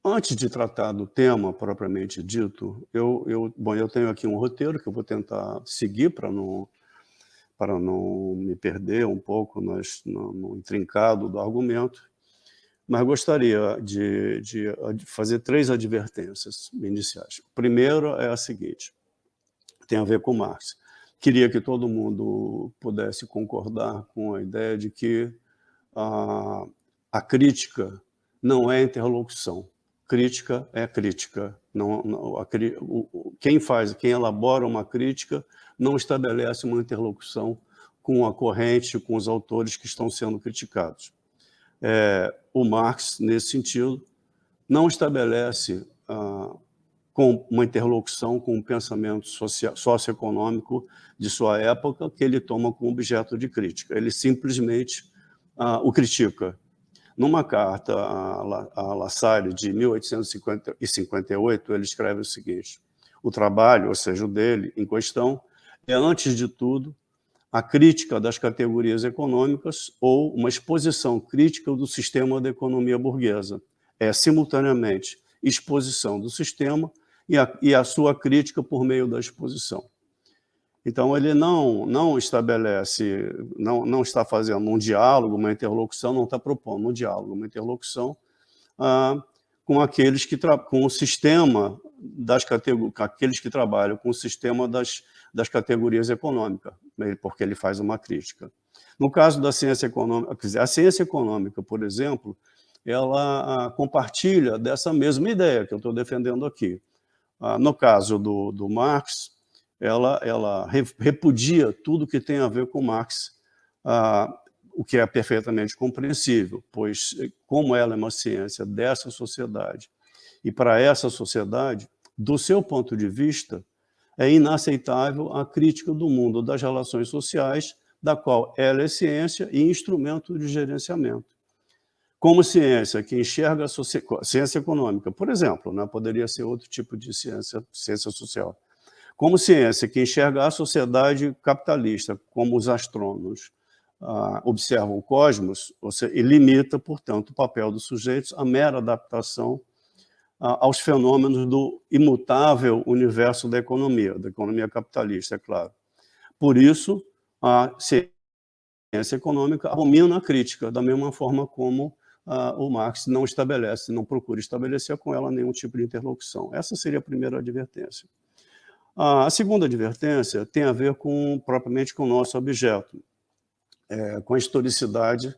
Antes de tratar do tema propriamente dito, eu tenho aqui um roteiro que eu vou tentar seguir para não me perder um pouco no intrincado do argumento, mas gostaria de fazer 3 advertências iniciais. A primeira é a seguinte, tem a ver com Marx. Queria que todo mundo pudesse concordar com a ideia de que a crítica não é interlocução. Crítica é crítica. Quem elabora uma crítica não estabelece uma interlocução com a corrente, com os autores que estão sendo criticados. O Marx, nesse sentido, não estabelece com uma interlocução com o pensamento socioeconômico de sua época, que ele toma como objeto de crítica. Ele simplesmente o critica. Numa carta a Lassalle, de 1858, ele escreve o seguinte: o trabalho, ou seja, o dele, em questão, é, antes de tudo, a crítica das categorias econômicas ou uma exposição crítica do sistema da economia burguesa. É, simultaneamente, exposição do sistema e a sua crítica por meio da exposição. Então, ele não estabelece, não está fazendo um diálogo, uma interlocução, não está propondo um diálogo, uma interlocução com aqueles com o sistema aqueles que trabalham com o sistema das categorias econômicas, porque ele faz uma crítica. No caso da ciência econômica, quer dizer, a ciência econômica, por exemplo, ela compartilha dessa mesma ideia que eu estou defendendo aqui. No caso do Marx, ela repudia tudo que tem a ver com Marx, o que é perfeitamente compreensível, pois, como ela é uma ciência dessa sociedade, e para essa sociedade, do seu ponto de vista, é inaceitável a crítica do mundo das relações sociais, da qual ela é ciência e instrumento de gerenciamento. Como ciência que enxerga a ciência econômica, por exemplo, né, poderia ser outro tipo de ciência social. Como ciência que enxerga a sociedade capitalista, como os astrônomos observam o cosmos, e limita, portanto, o papel dos sujeitos à mera adaptação aos fenômenos do imutável universo da economia capitalista, é claro. Por isso, a ciência econômica abomina a crítica, da mesma forma como o Marx não procura estabelecer com ela nenhum tipo de interlocução. Essa seria a primeira advertência. A segunda advertência tem a ver propriamente com o nosso objeto, com a historicidade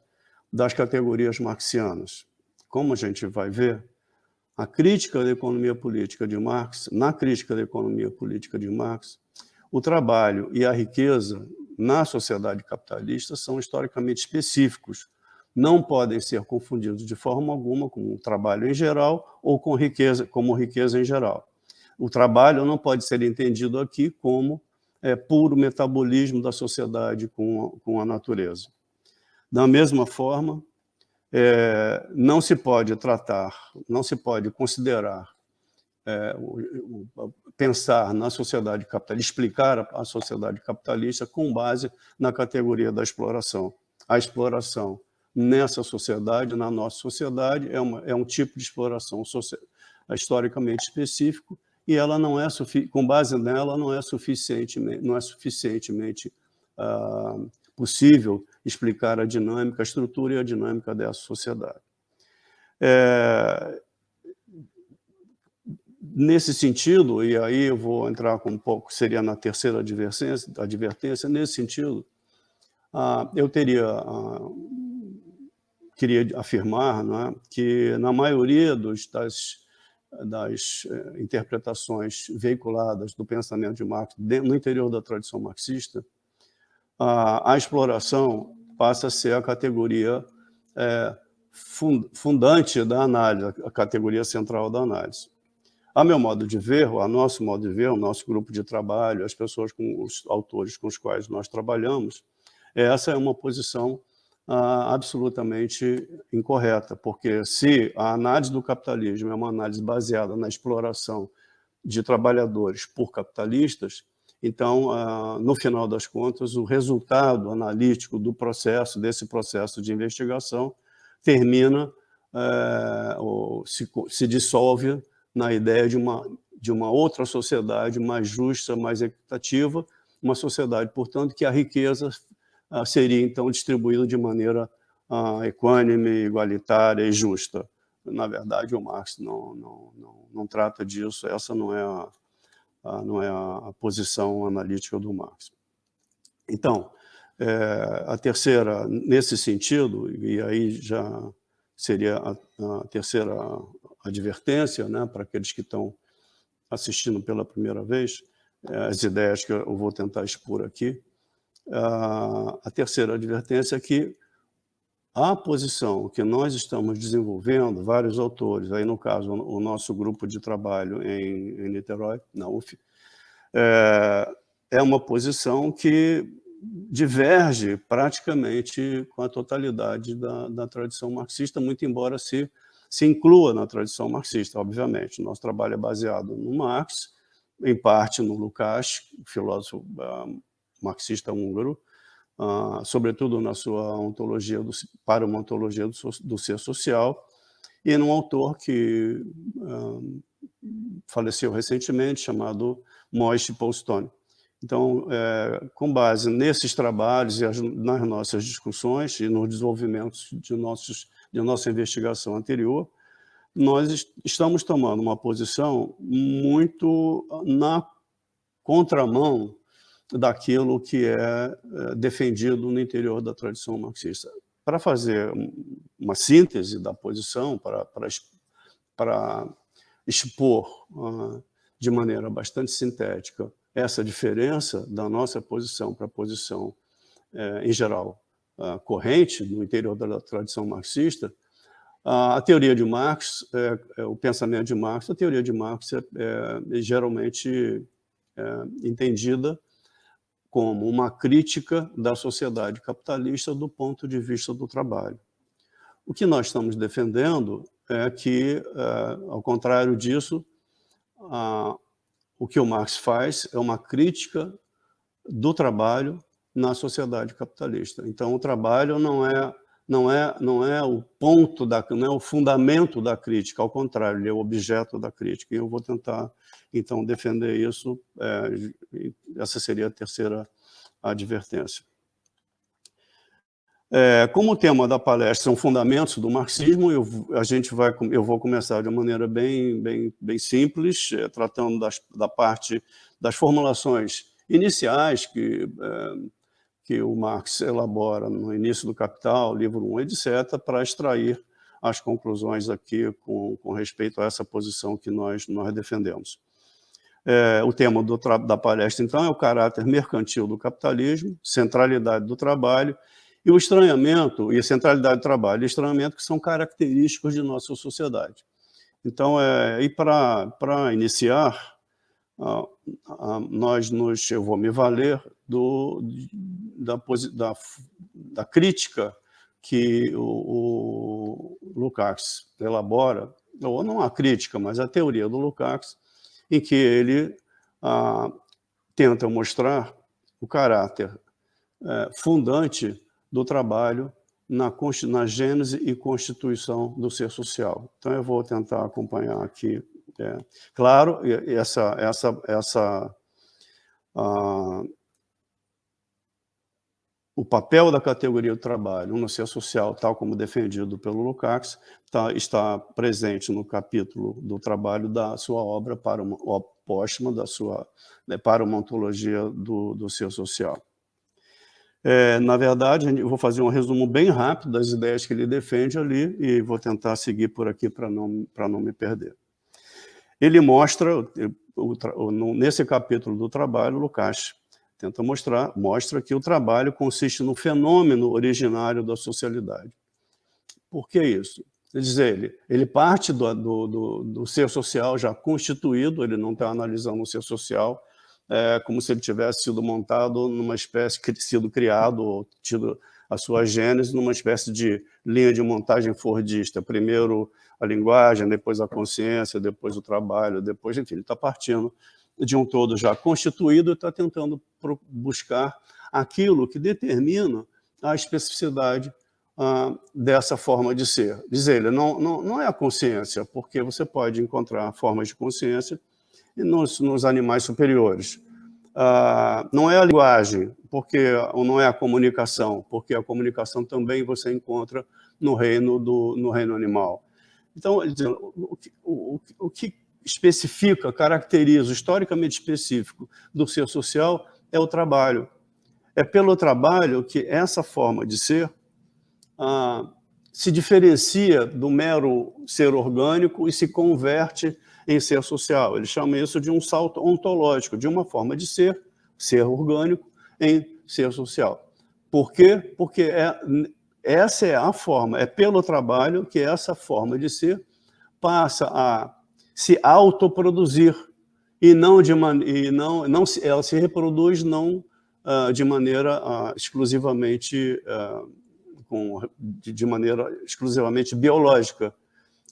das categorias marxianas. Como a gente vai ver, a crítica da economia política de Marx, na crítica da economia política de Marx, o trabalho e a riqueza na sociedade capitalista são historicamente específicos, não podem ser confundidos de forma alguma com o trabalho em geral ou como riqueza em geral. O trabalho não pode ser entendido aqui como puro metabolismo da sociedade com a natureza. Da mesma forma, não se pode considerar, pensar na sociedade capitalista, explicar a sociedade capitalista com base na categoria da exploração. A exploração nessa sociedade, na nossa sociedade, é um tipo de exploração historicamente específico, e ela não é com base nela não é suficientemente possível explicar a estrutura e a dinâmica dessa sociedade. Nesse sentido, e aí eu vou entrar com um pouco, seria na terceira advertência, nesse sentido, eu queria afirmar, né, que na maioria das interpretações veiculadas do pensamento de Marx no interior da tradição marxista, a exploração passa a ser a categoria fundante da análise, a categoria central da análise. A meu modo de ver, a nosso modo de ver, o nosso grupo de trabalho, as pessoas, os autores com os quais nós trabalhamos, essa é uma posição absolutamente incorreta, porque se a análise do capitalismo é uma análise baseada na exploração de trabalhadores por capitalistas, então, no final das contas, o resultado analítico desse processo de investigação termina se dissolve na ideia de uma outra sociedade mais justa, mais equitativa, uma sociedade, portanto, que a riqueza seria, então, distribuída de maneira equânime, igualitária e justa. Na verdade, o Marx não trata disso, essa não é a posição analítica do Marx. Então, a terceira, nesse sentido, e aí já seria a terceira advertência, né, para aqueles que estão assistindo pela primeira vez, as ideias que eu vou tentar expor aqui. A terceira advertência é que a posição que nós estamos desenvolvendo, vários autores, aí no caso o nosso grupo de trabalho em Niterói, na UF, é uma posição que diverge praticamente com a totalidade da tradição marxista, muito embora se inclua na tradição marxista, obviamente. Nosso trabalho é baseado no Marx, em parte no Lukács, filósofo marxista húngaro, sobretudo na sua ontologia para uma ontologia do ser social, e num autor que faleceu recentemente, chamado Moishe Poustone. Então, com base nesses trabalhos e nas nossas discussões e nos desenvolvimentos de nossa investigação anterior, nós estamos tomando uma posição muito na contramão daquilo que é defendido no interior da tradição marxista. Para fazer uma síntese da posição, para expor de maneira bastante sintética essa diferença da nossa posição para a posição, em geral, corrente no interior da tradição marxista, a teoria de Marx, o pensamento de Marx, a teoria de Marx é geralmente entendida como uma crítica da sociedade capitalista do ponto de vista do trabalho. O que nós estamos defendendo é que, ao contrário disso, o que o Marx faz é uma crítica do trabalho na sociedade capitalista. Então, o trabalho não é o ponto, não é o fundamento da crítica, ao contrário, ele é o objeto da crítica. E eu vou tentar, então, defender isso. Essa seria a terceira advertência. Como o tema da palestra são fundamentos do marxismo, eu vou começar de uma maneira bem simples, tratando da parte das formulações iniciais que o Marx elabora no início do Capital, livro 1, etc., para extrair as conclusões aqui com respeito a essa posição que nós defendemos. O tema da palestra, então, é o caráter mercantil do capitalismo, centralidade do trabalho, e o estranhamento, e a centralidade do trabalho, e o estranhamento que são característicos de nossa sociedade. Então, para iniciar, eu vou me valer da crítica que o Lukács elabora, ou não a crítica, mas a teoria do Lukács, em que ele tenta mostrar o caráter fundante do trabalho na gênese e constituição do ser social. Então, eu vou tentar acompanhar aqui. Claro, o papel da categoria do trabalho no ser social, tal como defendido pelo Lukács, está presente no capítulo do trabalho da sua obra póstuma, para uma ontologia do ser social. Na verdade, eu vou fazer um resumo bem rápido das ideias que ele defende ali e vou tentar seguir por aqui para não me perder. Ele mostra, nesse capítulo do trabalho, Lukács mostra que o trabalho consiste no fenômeno originário da socialidade. Por que isso? Quer dizer, ele parte do ser social já constituído, ele não está analisando o ser social como se ele tivesse sido montado numa espécie, sido criado, ou tido a sua gênese numa espécie de linha de montagem fordista. Primeiro a linguagem, depois a consciência, depois o trabalho, depois, enfim, ele está partindo de um todo já constituído e está tentando buscar aquilo que determina a especificidade dessa forma de ser. Diz ele, não é a consciência, porque você pode encontrar formas de consciência nos animais superiores. Não é a linguagem, porque não é a comunicação, porque a comunicação também você encontra no reino animal. Então, o que especifica, caracteriza, historicamente específico do ser social é o trabalho. É pelo trabalho que essa forma de ser se diferencia do mero ser orgânico e se converte em ser social. Ele chama isso de um salto ontológico, de uma forma de ser orgânico, em ser social. Por quê? Porque essa é a forma, é pelo trabalho que essa forma de ser passa a se autoproduzir e ela se reproduz não de maneira exclusivamente de maneira exclusivamente biológica.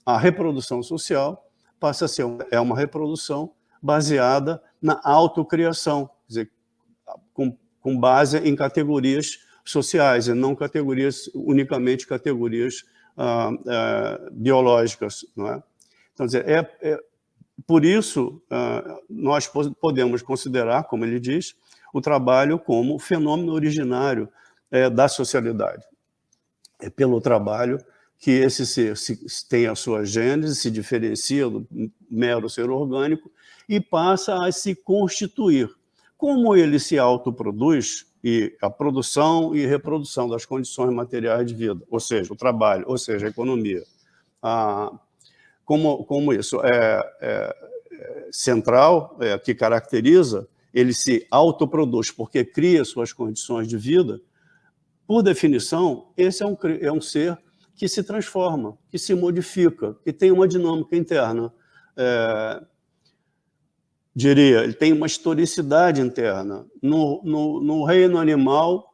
A reprodução social passa a ser uma reprodução baseada na autocriação, quer dizer, com base em categorias sociais, e não unicamente categorias biológicas. Não é? Então, quer dizer, por isso, nós podemos considerar, como ele diz, o trabalho como fenômeno originário da socialidade. É pelo trabalho que esse ser tem a sua gênese, se diferencia do mero ser orgânico e passa a se constituir. Como ele se autoproduz, e a produção e reprodução das condições materiais de vida, ou seja, o trabalho, ou seja, a economia, como isso é central, que caracteriza, ele se autoproduz porque cria suas condições de vida. Por definição, esse é um ser que se transforma, que se modifica, que tem uma dinâmica interna. Diria, ele tem uma historicidade interna. No reino animal,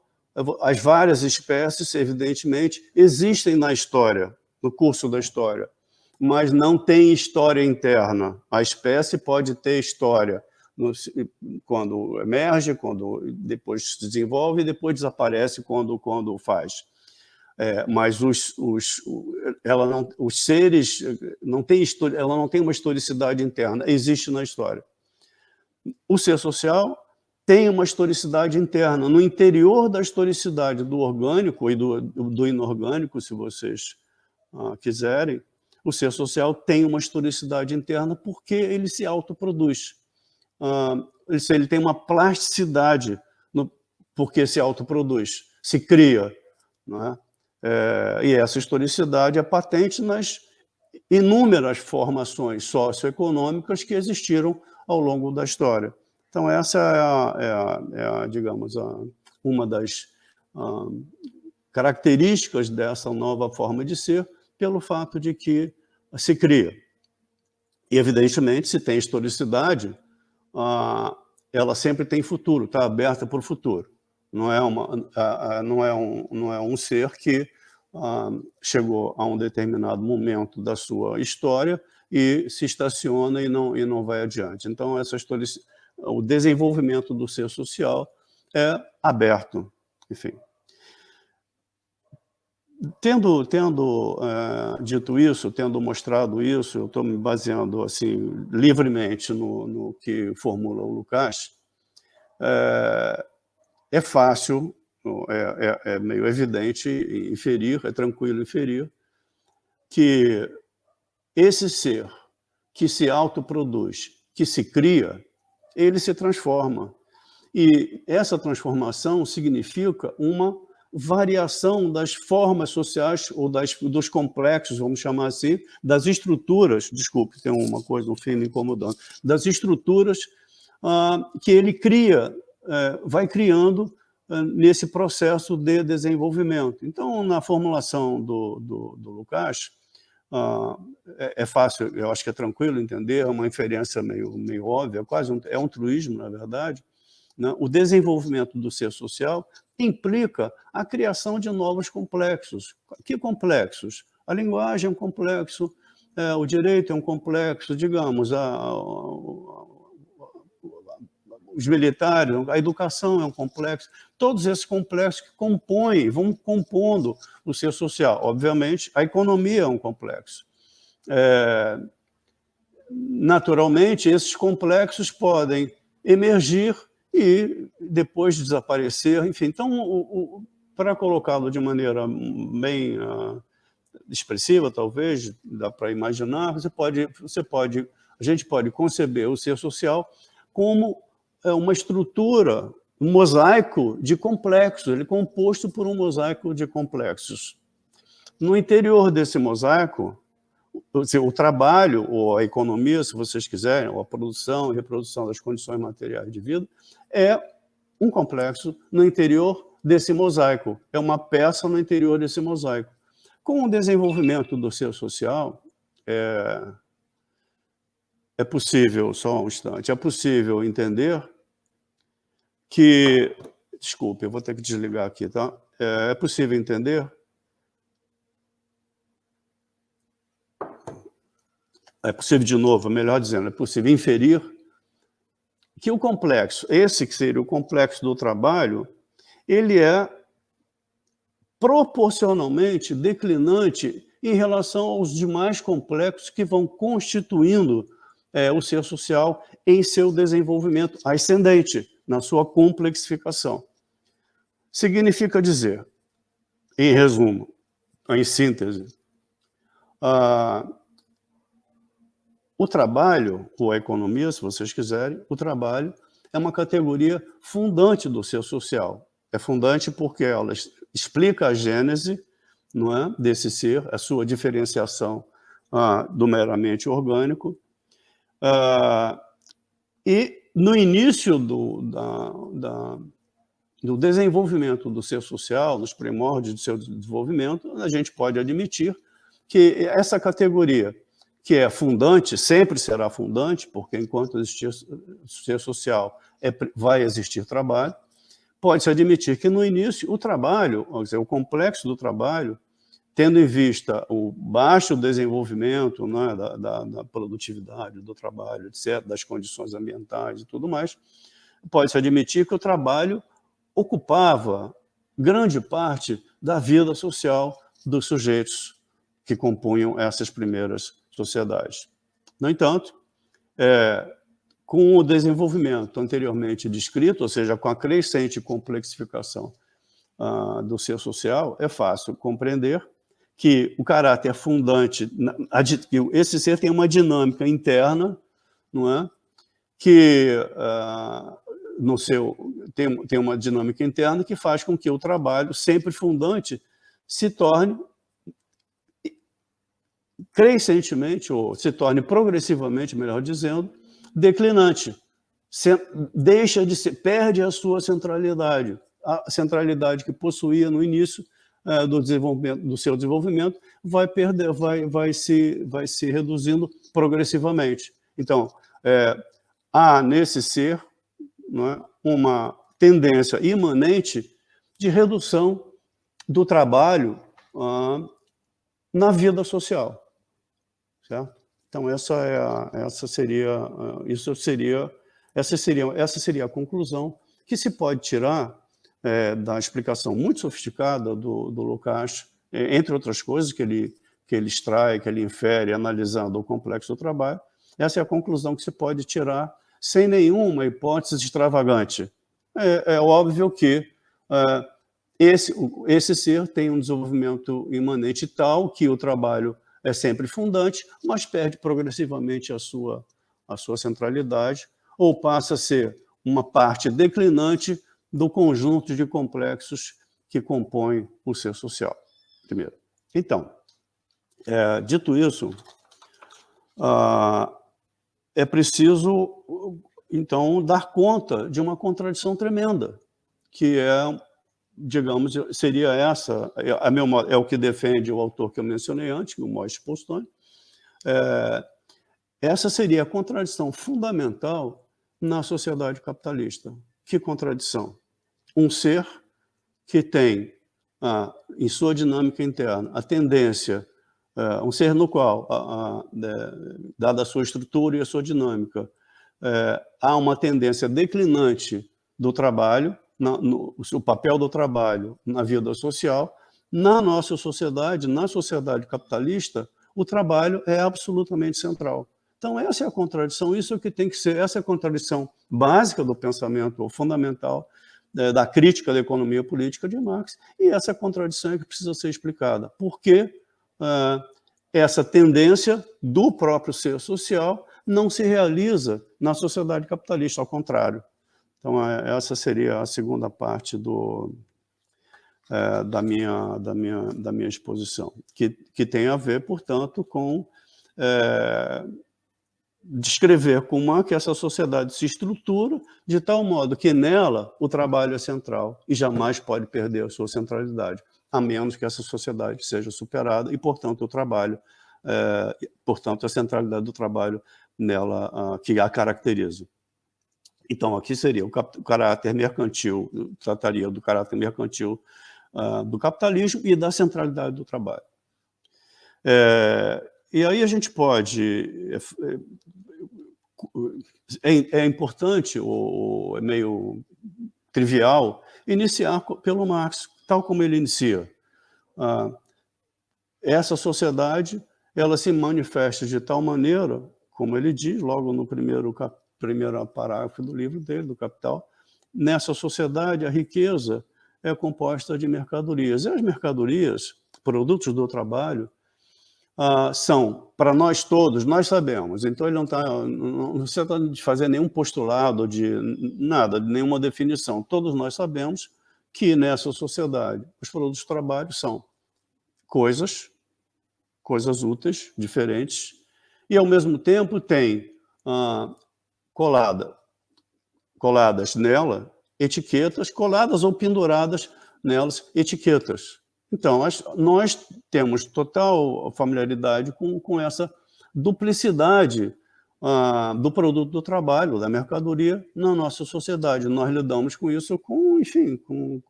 as várias espécies, evidentemente, existem na história, no curso da história, mas não tem história interna. A espécie pode ter história quando emerge, quando depois se desenvolve e depois desaparece quando faz. Mas os seres não têm história, ela não tem uma historicidade interna, existe na história. O ser social tem uma historicidade interna. No interior da historicidade do orgânico e do inorgânico, se vocês quiserem, o ser social tem uma historicidade interna porque ele se autoproduz. Ele tem uma plasticidade porque se autoproduz, se cria. Não é? E essa historicidade é patente nas inúmeras formações socioeconômicas que existiram ao longo da história. Então, essa digamos, uma das características dessa nova forma de ser, pelo fato de que se cria. E, evidentemente, se tem historicidade, ela sempre tem futuro, está aberta para o futuro. Não é um ser que chegou a um determinado momento da sua história e se estaciona e não vai adiante. Então, o desenvolvimento do ser social é aberto. Enfim. Tendo dito isso, tendo mostrado isso, eu estou me baseando assim, livremente no que formula o Lukács, é fácil, é meio evidente inferir, é tranquilo inferir, que esse ser que se autoproduz, que se cria, ele se transforma. E essa transformação significa uma variação das formas sociais ou dos complexos, vamos chamar assim, das estruturas, desculpe, tem uma coisa, um fio me incomodando, das estruturas que ele cria, vai criando nesse processo de desenvolvimento. Então, na formulação do Lukács, é fácil, eu acho que é tranquilo entender, é uma inferência meio óbvia, é um truísmo, na verdade. Né? O desenvolvimento do ser social implica a criação de novos complexos. Que complexos? A linguagem é um complexo, o direito é um complexo, digamos, os militares, a educação é um complexo, todos esses complexos que compõem, vão compondo o ser social. Obviamente, a economia é um complexo. Naturalmente, esses complexos podem emergir e depois desaparecer, enfim. Então, para colocá-lo de maneira bem expressiva, talvez, dá para imaginar, a gente pode conceber o ser social como uma estrutura, um mosaico de complexos, ele é composto por um mosaico de complexos. No interior desse mosaico, o trabalho, ou a economia, se vocês quiserem, ou a produção e reprodução das condições materiais de vida, é um complexo no interior desse mosaico, é uma peça no interior desse mosaico. Com o desenvolvimento do ser social, é possível, só um instante, é possível entender que... Desculpe, eu vou ter que desligar aqui, tá? É possível entender... É possível, de novo, melhor dizendo, é possível inferir que o complexo, esse que seria o complexo do trabalho, ele é proporcionalmente declinante em relação aos demais complexos que vão constituindo o ser social em seu desenvolvimento ascendente, na sua complexificação. Significa dizer, em resumo, em síntese, o trabalho, ou a economia, se vocês quiserem, o trabalho é uma categoria fundante do ser social. É fundante porque ela explica a gênese, não é, desse ser, a sua diferenciação do meramente orgânico. E no início do desenvolvimento do ser social, nos primórdios do seu desenvolvimento, a gente pode admitir que essa categoria, que é fundante, sempre será fundante, porque enquanto existir ser social, vai existir trabalho, pode-se admitir que no início o trabalho, vamos dizer, o complexo do trabalho, tendo em vista o baixo desenvolvimento, né, da produtividade do trabalho, etc., das condições ambientais e tudo mais, pode-se admitir que o trabalho ocupava grande parte da vida social dos sujeitos que compunham essas primeiras sociedades. No entanto, com o desenvolvimento anteriormente descrito, ou seja, com a crescente complexificação do ser social, é fácil compreender que o caráter fundante, que esse ser tem uma dinâmica interna, não é? Que tem uma dinâmica interna que faz com que o trabalho, sempre fundante, se torne crescentemente, ou se torne progressivamente, melhor dizendo, declinante. Deixa de ser, perde a sua centralidade. A centralidade que possuía no início do seu desenvolvimento vai se reduzindo progressivamente. Então, há nesse ser, não é, uma tendência imanente de redução do trabalho na vida social. Certo? Então, essa seria a conclusão que se pode tirar da explicação muito sofisticada do Lukács, entre outras coisas que ele extrai, que ele infere, analisando o complexo do trabalho. Essa é a conclusão que se pode tirar sem nenhuma hipótese extravagante. É óbvio que esse ser tem um desenvolvimento imanente tal que o trabalho é sempre fundante, mas perde progressivamente a sua centralidade, ou passa a ser uma parte declinante do conjunto de complexos que compõem o ser social. Primeiro. Então, dito isso, é preciso, então, dar conta de uma contradição tremenda, que digamos, seria essa, é o que defende o autor que eu mencionei antes, o Moisés Postone. Essa seria a contradição fundamental na sociedade capitalista. Que contradição? Um ser que tem, em sua dinâmica interna, a tendência, um ser no qual, dada a sua estrutura e a sua dinâmica, há uma tendência declinante do trabalho, o papel do trabalho na vida social. Na nossa sociedade, na sociedade capitalista, o trabalho é absolutamente central. Então, essa é a contradição, isso é o que tem que ser, essa é a contradição básica do pensamento, ou fundamental, da crítica da economia política de Marx, e essa contradição é que precisa ser explicada. Por que essa tendência do próprio ser social não se realiza na sociedade capitalista, ao contrário. Então, essa seria a segunda parte da minha exposição, que tem a ver, portanto, com descrever como é que essa sociedade se estrutura de tal modo que nela o trabalho é central e jamais pode perder a sua centralidade, a menos que essa sociedade seja superada e, portanto, o trabalho, portanto, a centralidade do trabalho nela que a caracteriza. Então, aqui seria o caráter mercantil, trataria do caráter mercantil do capitalismo e da centralidade do trabalho. E aí a gente pode... É importante, ou é meio trivial, iniciar pelo Marx, tal como ele inicia. Essa sociedade, ela se manifesta de tal maneira, como ele diz, logo no primeiro parágrafo do livro dele, do Capital, nessa sociedade a riqueza é composta de mercadorias. E as mercadorias, produtos do trabalho, são, para nós todos, nós sabemos. Então, ele não está de fazer nenhum postulado de nada, de nenhuma definição. Todos nós sabemos que nessa sociedade os produtos do trabalho são coisas úteis, diferentes, e ao mesmo tempo tem coladas nela etiquetas, coladas ou penduradas nelas etiquetas. Então, nós temos total familiaridade com essa duplicidade do produto do trabalho, da mercadoria, na nossa sociedade. Nós lidamos com isso enfim,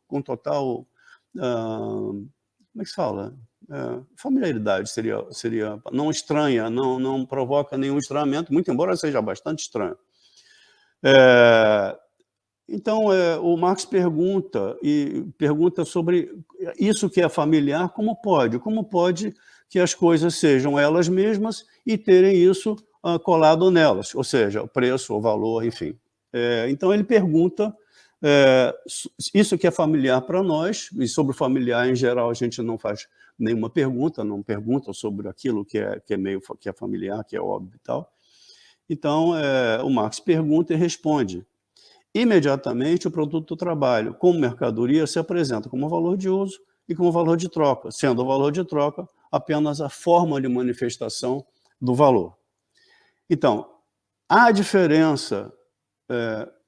com total, como é que se fala? Familiaridade seria não estranha, não provoca nenhum estranhamento, muito embora seja bastante estranho. Então, o Marx pergunta sobre isso que é familiar, como pode que as coisas sejam elas mesmas e terem isso colado nelas, ou seja, o preço, o valor, enfim. Então, ele pergunta isso que é familiar para nós, e sobre o familiar, em geral, a gente não faz nenhuma pergunta, não pergunta sobre aquilo que é familiar, que é óbvio e tal. Então, o Marx pergunta e responde. Imediatamente, o produto do trabalho, como mercadoria, se apresenta como valor de uso e como valor de troca, sendo o valor de troca apenas a forma de manifestação do valor. Então, há diferença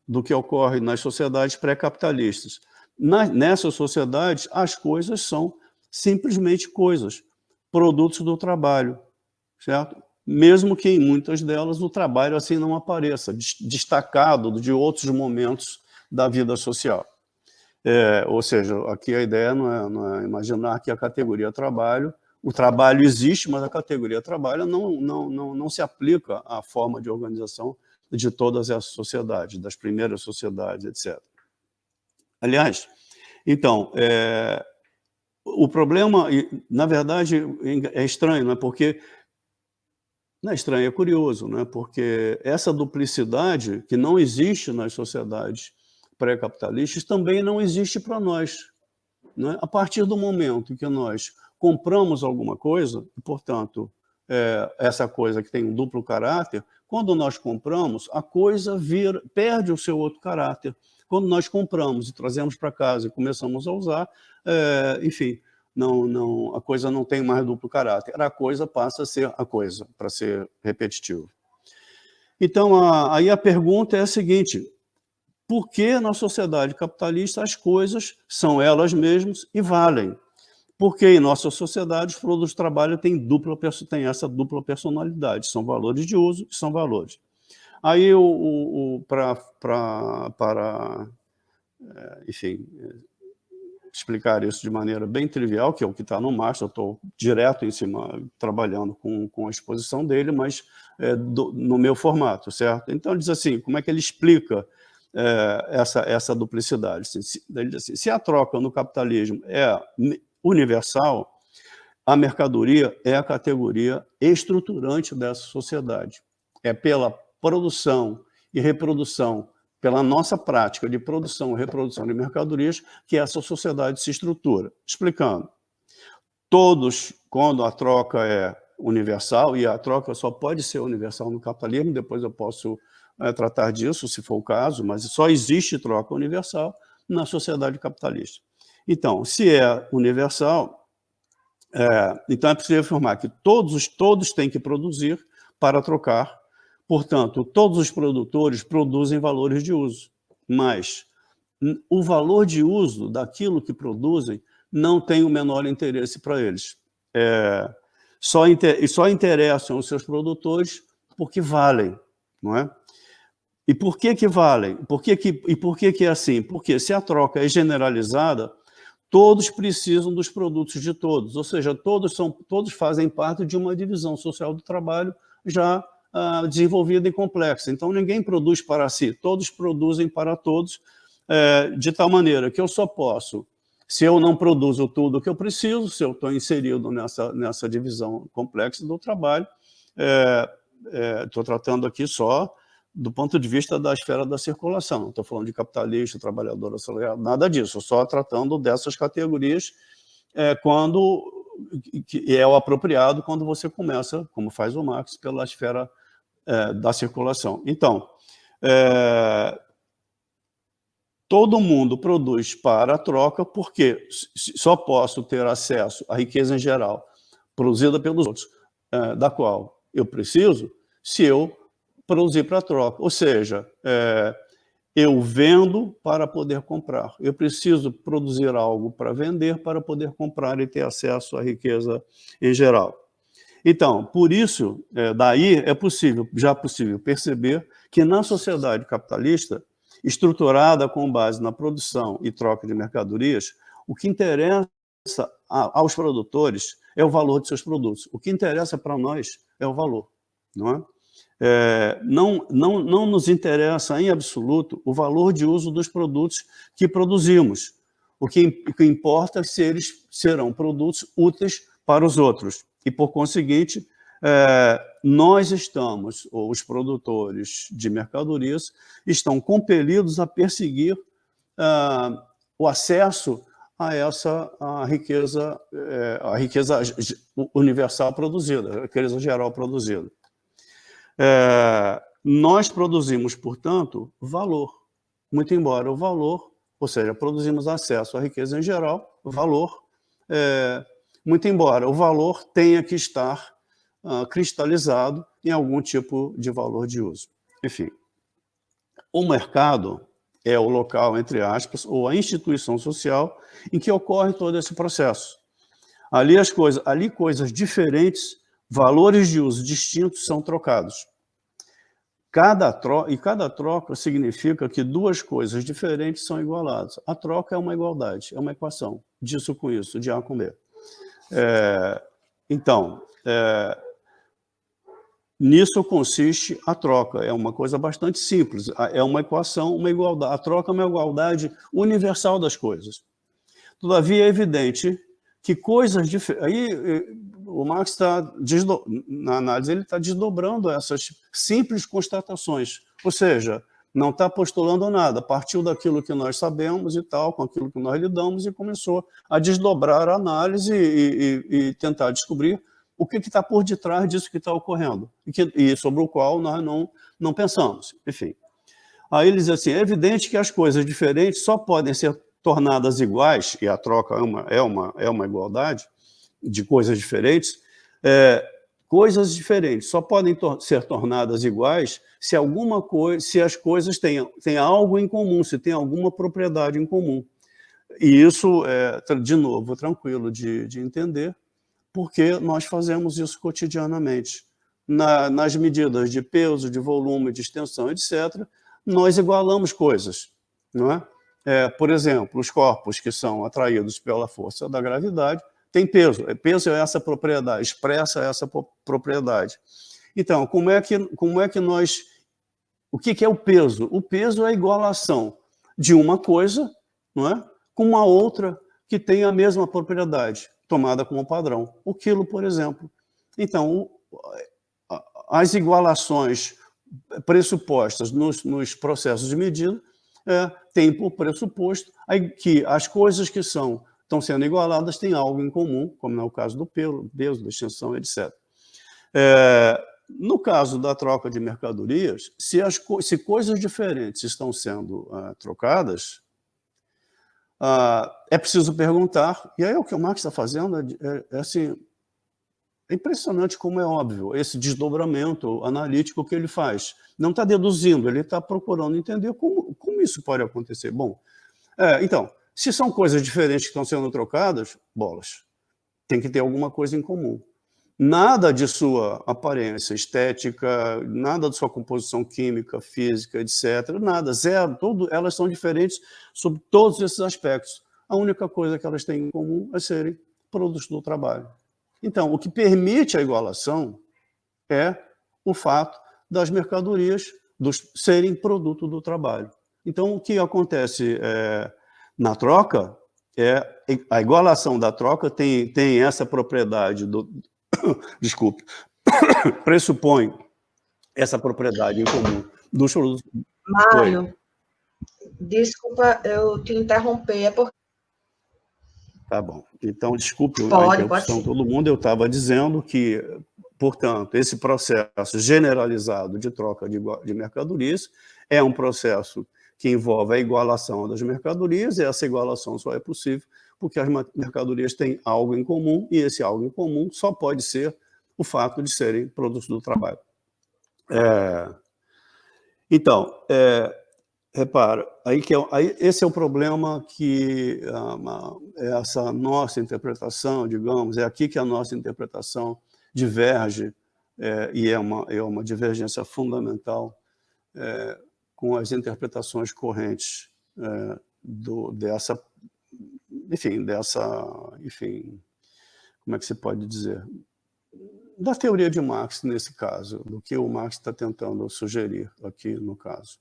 do que ocorre nas sociedades pré-capitalistas. Nessas sociedades, as coisas são simplesmente coisas, produtos do trabalho, certo? Mesmo que em muitas delas o trabalho assim não apareça, destacado de outros momentos da vida social. Ou seja, aqui a ideia não é imaginar que a categoria trabalho, o trabalho existe, mas a categoria trabalho não se aplica à forma de organização de todas essas sociedades, das primeiras sociedades, etc. Aliás, então, o problema, na verdade, é estranho, não é? Porque não é estranho, é curioso, né? Porque essa duplicidade que não existe nas sociedades pré-capitalistas também não existe para nós. Né? A partir do momento em que nós compramos alguma coisa, e, portanto, essa coisa que tem um duplo caráter, quando nós compramos, a coisa perde o seu outro caráter. Quando nós compramos e trazemos para casa e começamos a usar, enfim, a coisa não tem mais duplo caráter. A coisa passa a ser a coisa, para ser repetitivo. Então, aí a pergunta é a seguinte: por que na sociedade capitalista as coisas são elas mesmas e valem? Porque em nossa sociedade os produtos de trabalho têm essa dupla personalidade, são valores de uso e são valores. Aí, enfim, explicar isso de maneira bem trivial, que é o que está no Marx, eu estou direto em cima, trabalhando com a exposição dele, mas no meu formato, certo? Então, ele diz assim, como é que ele explica essa duplicidade? Ele diz assim, se a troca no capitalismo é universal, a mercadoria é a categoria estruturante dessa sociedade. É pela produção e reprodução, pela nossa prática de produção e reprodução de mercadorias, que essa sociedade se estrutura. Explicando, todos, quando a troca é universal, e a troca só pode ser universal no capitalismo, depois eu posso tratar disso, se for o caso, mas só existe troca universal na sociedade capitalista. Então, se é universal, então é preciso afirmar que todos têm que produzir para trocar. Portanto, todos os produtores produzem valores de uso, mas o valor de uso daquilo que produzem não tem o menor interesse para eles. Só interessam os seus produtores porque valem, não é? E por que valem? Por que é assim? Porque se a troca é generalizada, todos precisam dos produtos de todos, ou seja, todos fazem parte de uma divisão social do trabalho já desenvolvida e complexa. Então, ninguém produz para si, todos produzem para todos, de tal maneira que eu só posso, se eu não produzo tudo o que eu preciso, se eu estou inserido nessa divisão complexa do trabalho, estou tratando aqui só do ponto de vista da esfera da circulação, não estou falando de capitalista, trabalhador, assalariado, nada disso, só tratando dessas categorias que é o apropriado quando você começa, como faz o Marx, pela esfera da circulação. Então, todo mundo produz para a troca porque só posso ter acesso à riqueza em geral produzida pelos outros, da qual eu preciso, se eu produzir para a troca. Ou seja, eu vendo para poder comprar. Eu preciso produzir algo para vender para poder comprar e ter acesso à riqueza em geral. Então, por isso, daí já é possível perceber que na sociedade capitalista, estruturada com base na produção e troca de mercadorias, o que interessa aos produtores é o valor de seus produtos. O que interessa para nós é o valor, não é? Não nos interessa, em absoluto, o valor de uso dos produtos que produzimos. O que importa é se eles serão produtos úteis para os outros. E, por conseguinte, nós estamos, ou os produtores de mercadorias, estão compelidos a perseguir o acesso a riqueza universal produzida, a riqueza geral produzida. Nós produzimos, portanto, valor, muito embora o valor, ou seja, produzimos acesso à riqueza em geral, valor, muito embora o valor tenha que estar cristalizado em algum tipo de valor de uso. Enfim, o mercado é o local, entre aspas, ou a instituição social em que ocorre todo esse processo. Ali coisas diferentes, valores de uso distintos são trocados. Cada troca significa que duas coisas diferentes são igualadas. A troca é uma igualdade, é uma equação, disso com isso, de A com B. Então, nisso consiste a troca, é uma coisa bastante simples, é uma equação, uma igualdade. A troca é uma igualdade universal das coisas. Todavia, é evidente que coisas diferentes... Aí o Marx está, na análise, ele está desdobrando essas simples constatações, ou seja, não está postulando nada, partiu daquilo que nós sabemos e tal, com aquilo que nós lidamos, e começou a desdobrar a análise e tentar descobrir o que está por detrás disso que está ocorrendo, e sobre o qual nós não pensamos. Enfim, aí ele diz assim, é evidente que as coisas diferentes só podem ser tornadas iguais, e a troca é uma igualdade de coisas diferentes, coisas diferentes só podem ser tornadas iguais se as coisas têm algo em comum, se tem alguma propriedade em comum. E isso é, de novo, tranquilo de entender, porque nós fazemos isso cotidianamente. Nas medidas de peso, de volume, de extensão, etc., nós igualamos coisas, não é? Por exemplo, os corpos que são atraídos pela força da gravidade têm peso. Peso é essa propriedade, expressa essa propriedade. Então, como é que nós... O que é o peso? O peso é a igualação de uma coisa, não é, com uma outra que tem a mesma propriedade, tomada como padrão. O quilo, por exemplo. Então, as igualações pressupostas nos processos de medida têm por pressuposto que as coisas que estão sendo igualadas têm algo em comum, como é o caso do peso, da extensão, etc. No caso da troca de mercadorias, se coisas diferentes estão sendo trocadas, é preciso perguntar, e aí o que o Marx está fazendo assim, é impressionante como é óbvio, esse desdobramento analítico que ele faz. Não está deduzindo, ele está procurando entender como isso pode acontecer. Bom, então, se são coisas diferentes que estão sendo trocadas, bolas, tem que ter alguma coisa em comum. Nada de sua aparência estética, nada de sua composição química, física, etc. Nada, zero, tudo, elas são diferentes sob todos esses aspectos. A única coisa que elas têm em comum é serem produtos do trabalho. Então, o que permite a igualação é o fato das mercadorias serem produto do trabalho. Então, o que acontece na troca a igualação da troca tem essa propriedade desculpe, pressupõe essa propriedade em comum dos produtos. Mário, desculpa eu te interromper, é porque... Tá bom. Então, desculpe a Pode interrupção todo mundo. Eu estava dizendo que, portanto, esse processo generalizado de troca de mercadorias é um processo que envolve a igualação das mercadorias, e essa igualação só é possível porque as mercadorias têm algo em comum, e esse algo em comum só pode ser o fato de serem produtos do trabalho. Então, repara, esse é o problema que essa nossa interpretação, digamos, é aqui que a nossa interpretação diverge, e é uma divergência fundamental com as interpretações correntes como é que se pode dizer? Da teoria de Marx, nesse caso, do que o Marx está tentando sugerir aqui no caso.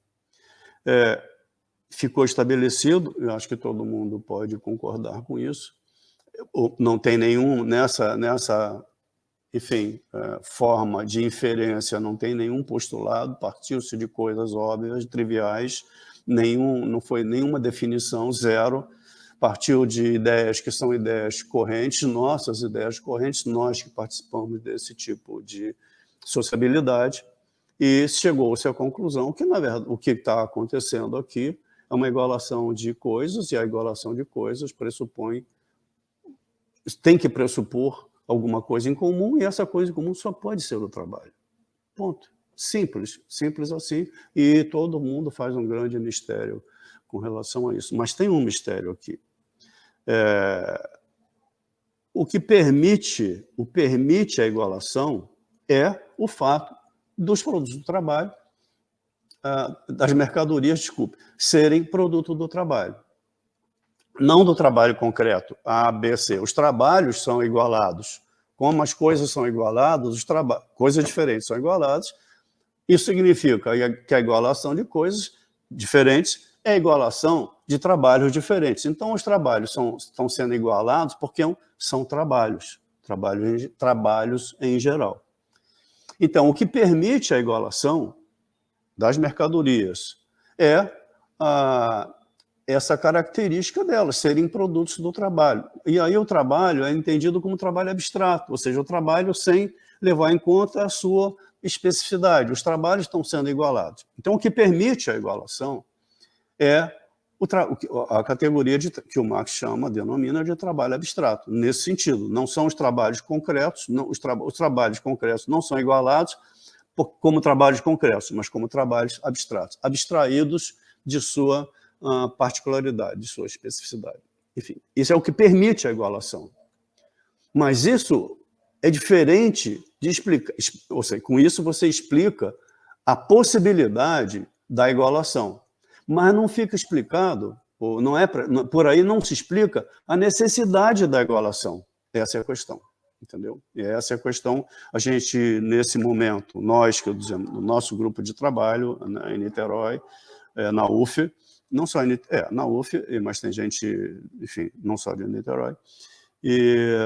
Ficou estabelecido, eu acho que todo mundo pode concordar com isso, não tem nenhum, nessa forma de inferência, não tem nenhum postulado, partiu-se de coisas óbvias, triviais, não foi nenhuma definição, zero, partiu de ideias que são ideias correntes, nossas ideias correntes, nós que participamos desse tipo de sociabilidade, e chegou-se à conclusão que, na verdade, o que está acontecendo aqui é uma igualação de coisas, e a igualação de coisas tem que pressupor alguma coisa em comum, e essa coisa em comum só pode ser o trabalho. Ponto. Simples assim, e todo mundo faz um grande mistério com relação a isso. Mas tem um mistério aqui. O que permite a igualação é o fato dos produtos do trabalho, das mercadorias, desculpe, serem produto do trabalho. Não do trabalho concreto, A, B, C. Os trabalhos são igualados. Como as coisas são igualadas, coisas diferentes são igualadas. Isso significa que a igualação de coisas diferentes é a igualação de trabalhos diferentes. Então, os trabalhos estão sendo igualados porque são trabalhos em geral. Então, o que permite a igualação das mercadorias é essa característica delas, serem produtos do trabalho. E aí o trabalho é entendido como trabalho abstrato, ou seja, o trabalho sem levar em conta a sua especificidade. Os trabalhos estão sendo igualados. Então, o que permite a igualação é a categoria que o Marx denomina de trabalho abstrato. Nesse sentido, não são os trabalhos concretos, os trabalhos concretos não são igualados como trabalhos concretos, mas como trabalhos abstratos, abstraídos de sua particularidade, de sua especificidade. Enfim, isso é o que permite a igualação. Mas isso é diferente de explicar, ou seja, com isso você explica a possibilidade da igualação, mas não fica explicado não é por aí não se explica a necessidade da igualação. Essa é a questão, entendeu? E essa é a questão. A gente, nesse momento, nós, que eu dizendo, no nosso grupo de trabalho, em Niterói, na UF, não só na UF, mas tem gente, enfim, não só de Niterói, e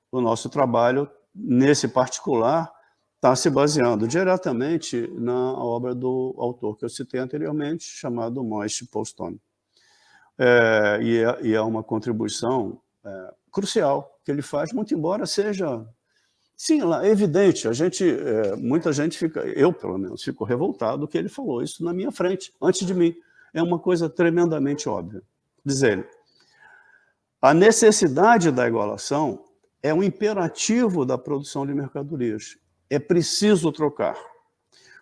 o nosso trabalho, nesse particular, está se baseando diretamente na obra do autor que eu citei anteriormente, chamado Moishe Poulston. E é uma contribuição crucial que ele faz, muito embora seja, sim, é evidente, muita gente fica, eu pelo menos, fico revoltado que ele falou isso na minha frente, antes de mim. É uma coisa tremendamente óbvia. Diz ele, a necessidade da igualação é um imperativo da produção de mercadorias. É preciso trocar.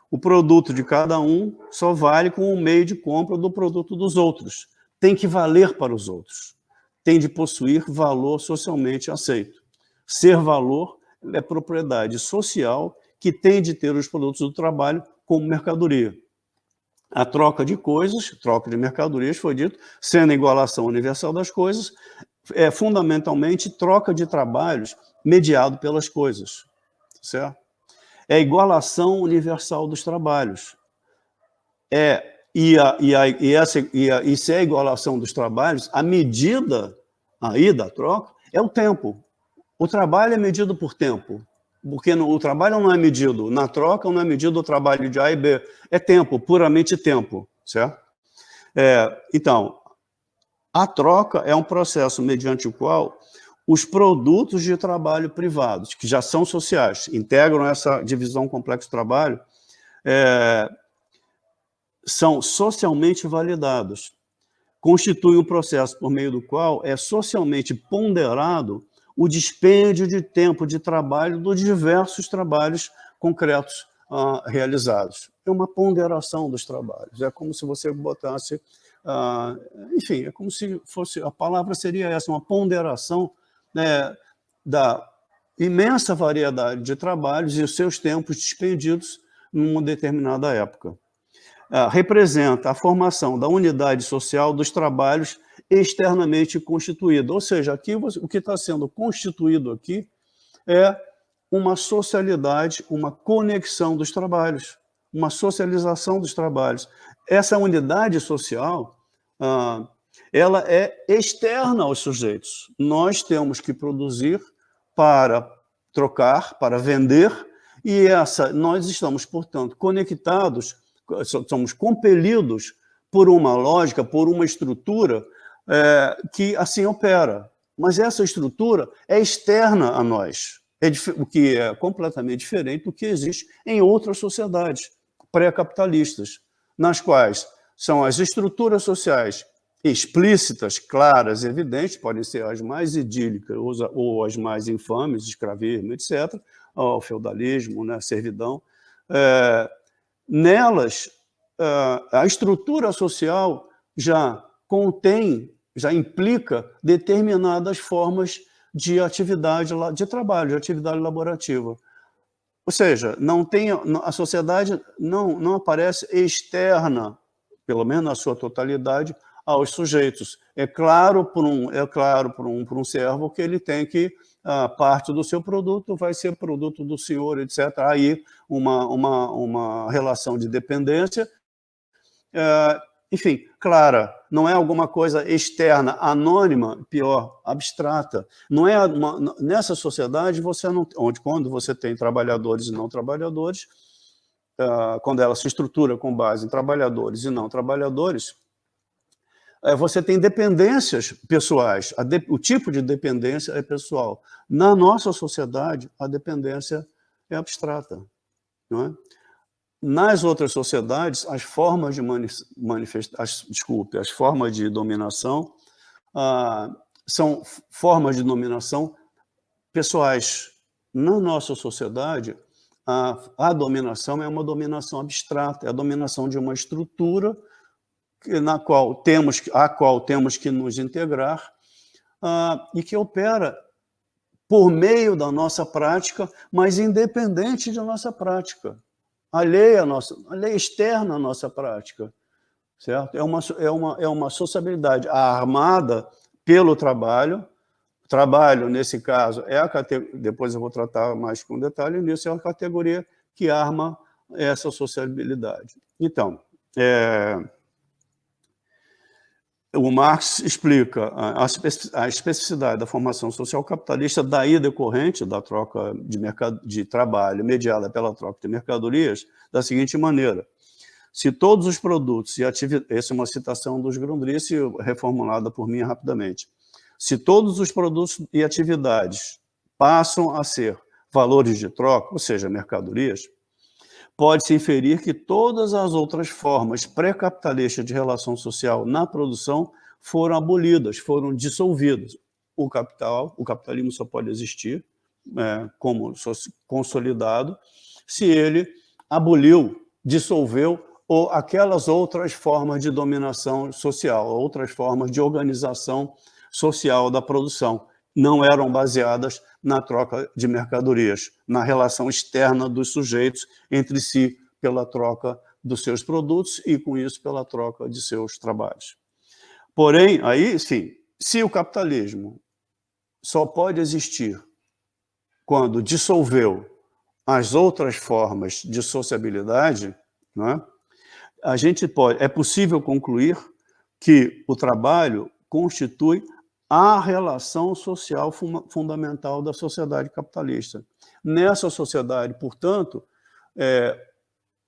O produto de cada um só vale com o meio de compra do produto dos outros. Tem que valer para os outros. Tem de possuir valor socialmente aceito. Ser valor é propriedade social que tem de ter os produtos do trabalho como mercadoria. A troca de coisas, troca de mercadorias, foi dito, sendo a igualação universal das coisas, é fundamentalmente troca de trabalhos mediado pelas coisas, certo? É a igualação universal dos trabalhos. E se é a igualação dos trabalhos, a medida aí da troca é o tempo. O trabalho é medido por tempo, porque o trabalho não é medido na troca, não é medido o trabalho de A e B, é tempo, puramente tempo, certo? Então, a troca é um processo mediante o qual os produtos de trabalho privados, que já são sociais, integram essa divisão complexa do trabalho, são socialmente validados, constituem um processo por meio do qual é socialmente ponderado o dispêndio de tempo de trabalho dos diversos trabalhos concretos realizados. É uma ponderação dos trabalhos, é como se você botasse, enfim, é como se fosse, a palavra seria essa, uma ponderação da imensa variedade de trabalhos e os seus tempos dispendidos numa determinada época. Representa a formação da unidade social dos trabalhos externamente constituída. Ou seja, aqui o que está sendo constituído aqui é uma socialidade, uma conexão dos trabalhos, uma socialização dos trabalhos. Essa unidade social, ela é externa aos sujeitos. Nós temos que produzir para trocar, para vender, e nós estamos, portanto, conectados, somos compelidos por uma lógica, por uma estrutura que assim opera. Mas essa estrutura é externa a nós, o que é completamente diferente do que existe em outras sociedades pré-capitalistas, nas quais são as estruturas sociais explícitas, claras, evidentes, podem ser as mais idílicas ou as mais infames, escravismo, etc., o feudalismo, né, servidão. Nelas, a estrutura social já implica determinadas formas de atividade de trabalho, de atividade laborativa. Ou seja, a sociedade não aparece externa, pelo menos na sua totalidade, aos sujeitos. É claro por um servo que ele tem que parte do seu produto vai ser produto do senhor, etc. Aí uma relação de dependência, enfim, clara, não é alguma coisa externa, anônima, pior, abstrata. Não é nessa sociedade quando você tem trabalhadores e não trabalhadores, quando ela se estrutura com base em trabalhadores e não trabalhadores, você tem dependências pessoais. O tipo de dependência é pessoal. Na nossa sociedade, a dependência é abstrata, não é? Nas outras sociedades, as formas de as formas de dominação são formas de dominação pessoais. Na nossa sociedade, a dominação é uma dominação abstrata, é a dominação de uma estrutura a qual temos que nos integrar e que opera por meio da nossa prática, mas independente da nossa prática, alheia externa à nossa prática. certo? É uma sociabilidade armada pelo trabalho. Trabalho, nesse caso, é a categoria, depois eu vou tratar mais com detalhe nisso, é a categoria que arma essa sociabilidade. Então, o Marx explica a especificidade da formação social capitalista, daí decorrente da troca de trabalho mediada pela troca de mercadorias, da seguinte maneira: se todos os produtos e atividades, essa é uma citação dos Grundrisse, reformulada por mim rapidamente, se todos os produtos e atividades passam a ser valores de troca, ou seja, mercadorias, pode-se inferir que todas as outras formas pré-capitalistas de relação social na produção foram abolidas, foram dissolvidas. O capitalismo só pode existir como consolidado se ele aboliu, dissolveu ou aquelas outras formas de dominação social, outras formas de organização social da produção, não eram baseadas na troca de mercadorias, na relação externa dos sujeitos entre si, pela troca dos seus produtos e, com isso, pela troca de seus trabalhos. Porém, aí, sim, se o capitalismo só pode existir quando dissolveu as outras formas de sociabilidade, né, é possível concluir que o trabalho constitui a relação social fundamental da sociedade capitalista. Nessa sociedade, portanto,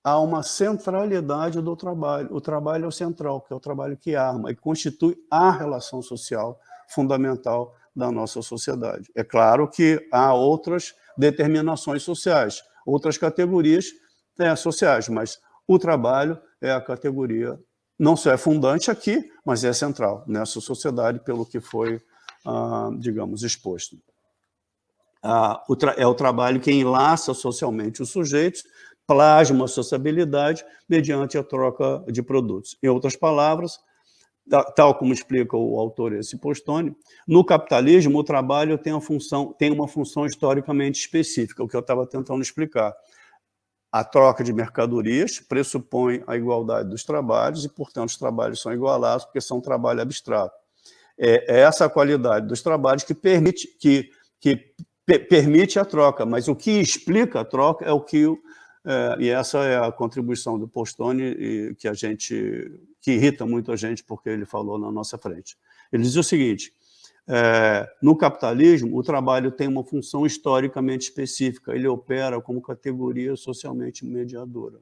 há uma centralidade do trabalho. O trabalho é o central, que é o trabalho que arma e constitui a relação social fundamental da nossa sociedade. É claro que há outras determinações sociais, outras categorias sociais, mas o trabalho é a categoria, não só é fundante aqui, mas é central nessa sociedade, pelo que foi, digamos, exposto. É o trabalho que enlaça socialmente os sujeitos, plasma a sociabilidade mediante a troca de produtos. Em outras palavras, tal como explica o autor esse Postone, no capitalismo o trabalho tem uma função historicamente específica, o que eu estava tentando explicar. A troca de mercadorias pressupõe a igualdade dos trabalhos e, portanto, os trabalhos são igualados porque são trabalho abstrato. É essa qualidade dos trabalhos que permite a troca, mas o que explica a troca é o que... e essa é a contribuição do Postone que irrita muito a gente porque ele falou na nossa frente. Ele diz o seguinte: no capitalismo, o trabalho tem uma função historicamente específica, ele opera como categoria socialmente mediadora.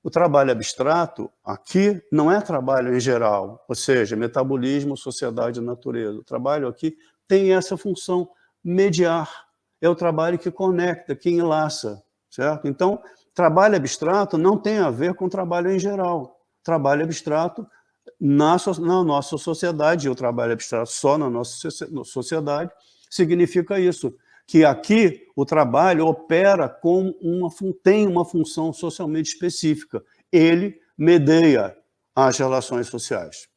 O trabalho abstrato, aqui, não é trabalho em geral, ou seja, metabolismo, sociedade e natureza. O trabalho aqui tem essa função mediar, é o trabalho que conecta, que enlaça, certo? Então, trabalho abstrato não tem a ver com trabalho em geral. Trabalho abstrato na nossa sociedade, e o trabalho abstrato só na nossa sociedade, significa isso, que aqui o trabalho opera tem uma função socialmente específica. Ele medeia as relações sociais,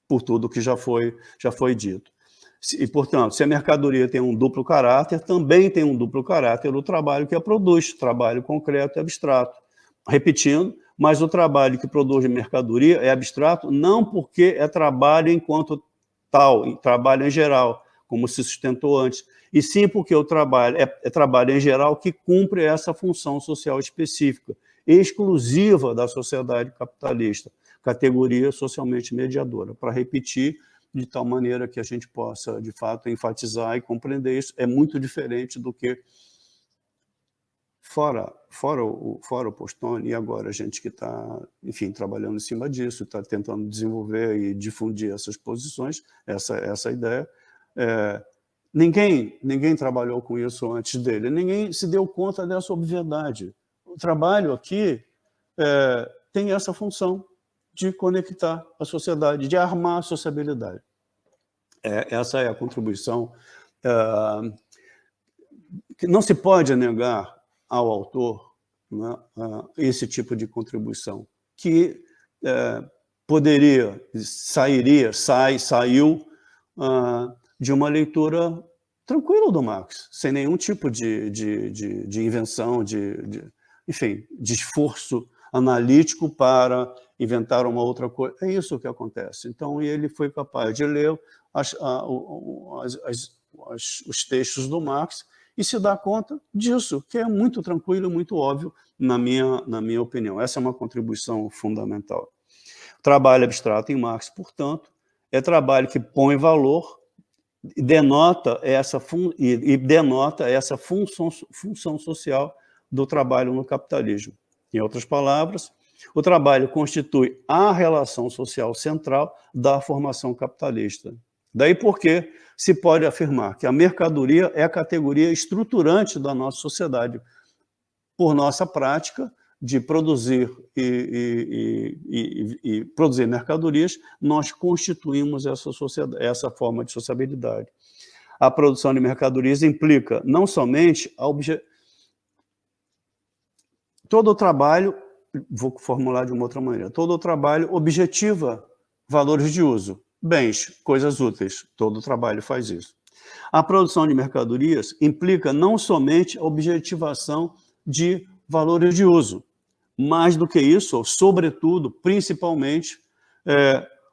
por tudo que já foi dito. E, portanto, se a mercadoria tem um duplo caráter, também tem um duplo caráter o trabalho que a produz, trabalho concreto e abstrato. Repetindo, mas o trabalho que produz mercadoria é abstrato não porque é trabalho enquanto tal, trabalho em geral, como se sustentou antes, e sim porque o trabalho é trabalho em geral que cumpre essa função social específica, exclusiva da sociedade capitalista, categoria socialmente mediadora. Para repetir, de tal maneira que a gente possa, de fato, enfatizar e compreender isso, é muito diferente do que fora o Postone, e agora a gente que está, enfim, trabalhando em cima disso, está tentando desenvolver e difundir essas posições, essa ideia. Ninguém trabalhou com isso antes dele, ninguém se deu conta dessa obviedade. O trabalho aqui tem essa função de conectar a sociedade, de armar a sociabilidade. Essa é a contribuição que não se pode negar ao autor, né, esse tipo de contribuição, que saiu de uma leitura tranquila do Marx, sem nenhum tipo de invenção, enfim, de esforço analítico para inventar uma outra coisa. É isso que acontece. Então, ele foi capaz de ler os textos do Marx e se dar conta disso, que é muito tranquilo, muito óbvio, na minha opinião. Essa é uma contribuição fundamental. Trabalho abstrato em Marx, portanto, é trabalho que põe valor e denota essa função social do trabalho no capitalismo. Em outras palavras, o trabalho constitui a relação social central da formação capitalista. Daí porque se pode afirmar que a mercadoria é a categoria estruturante da nossa sociedade, por nossa prática de produzir e produzir mercadorias, nós constituímos essa forma de sociabilidade. A produção de mercadorias implica não somente todo o trabalho, vou formular de uma outra maneira, todo o trabalho objetiva valores de uso, bens, coisas úteis, todo o trabalho faz isso. A produção de mercadorias implica não somente a objetivação de valores de uso, mais do que isso, sobretudo, principalmente,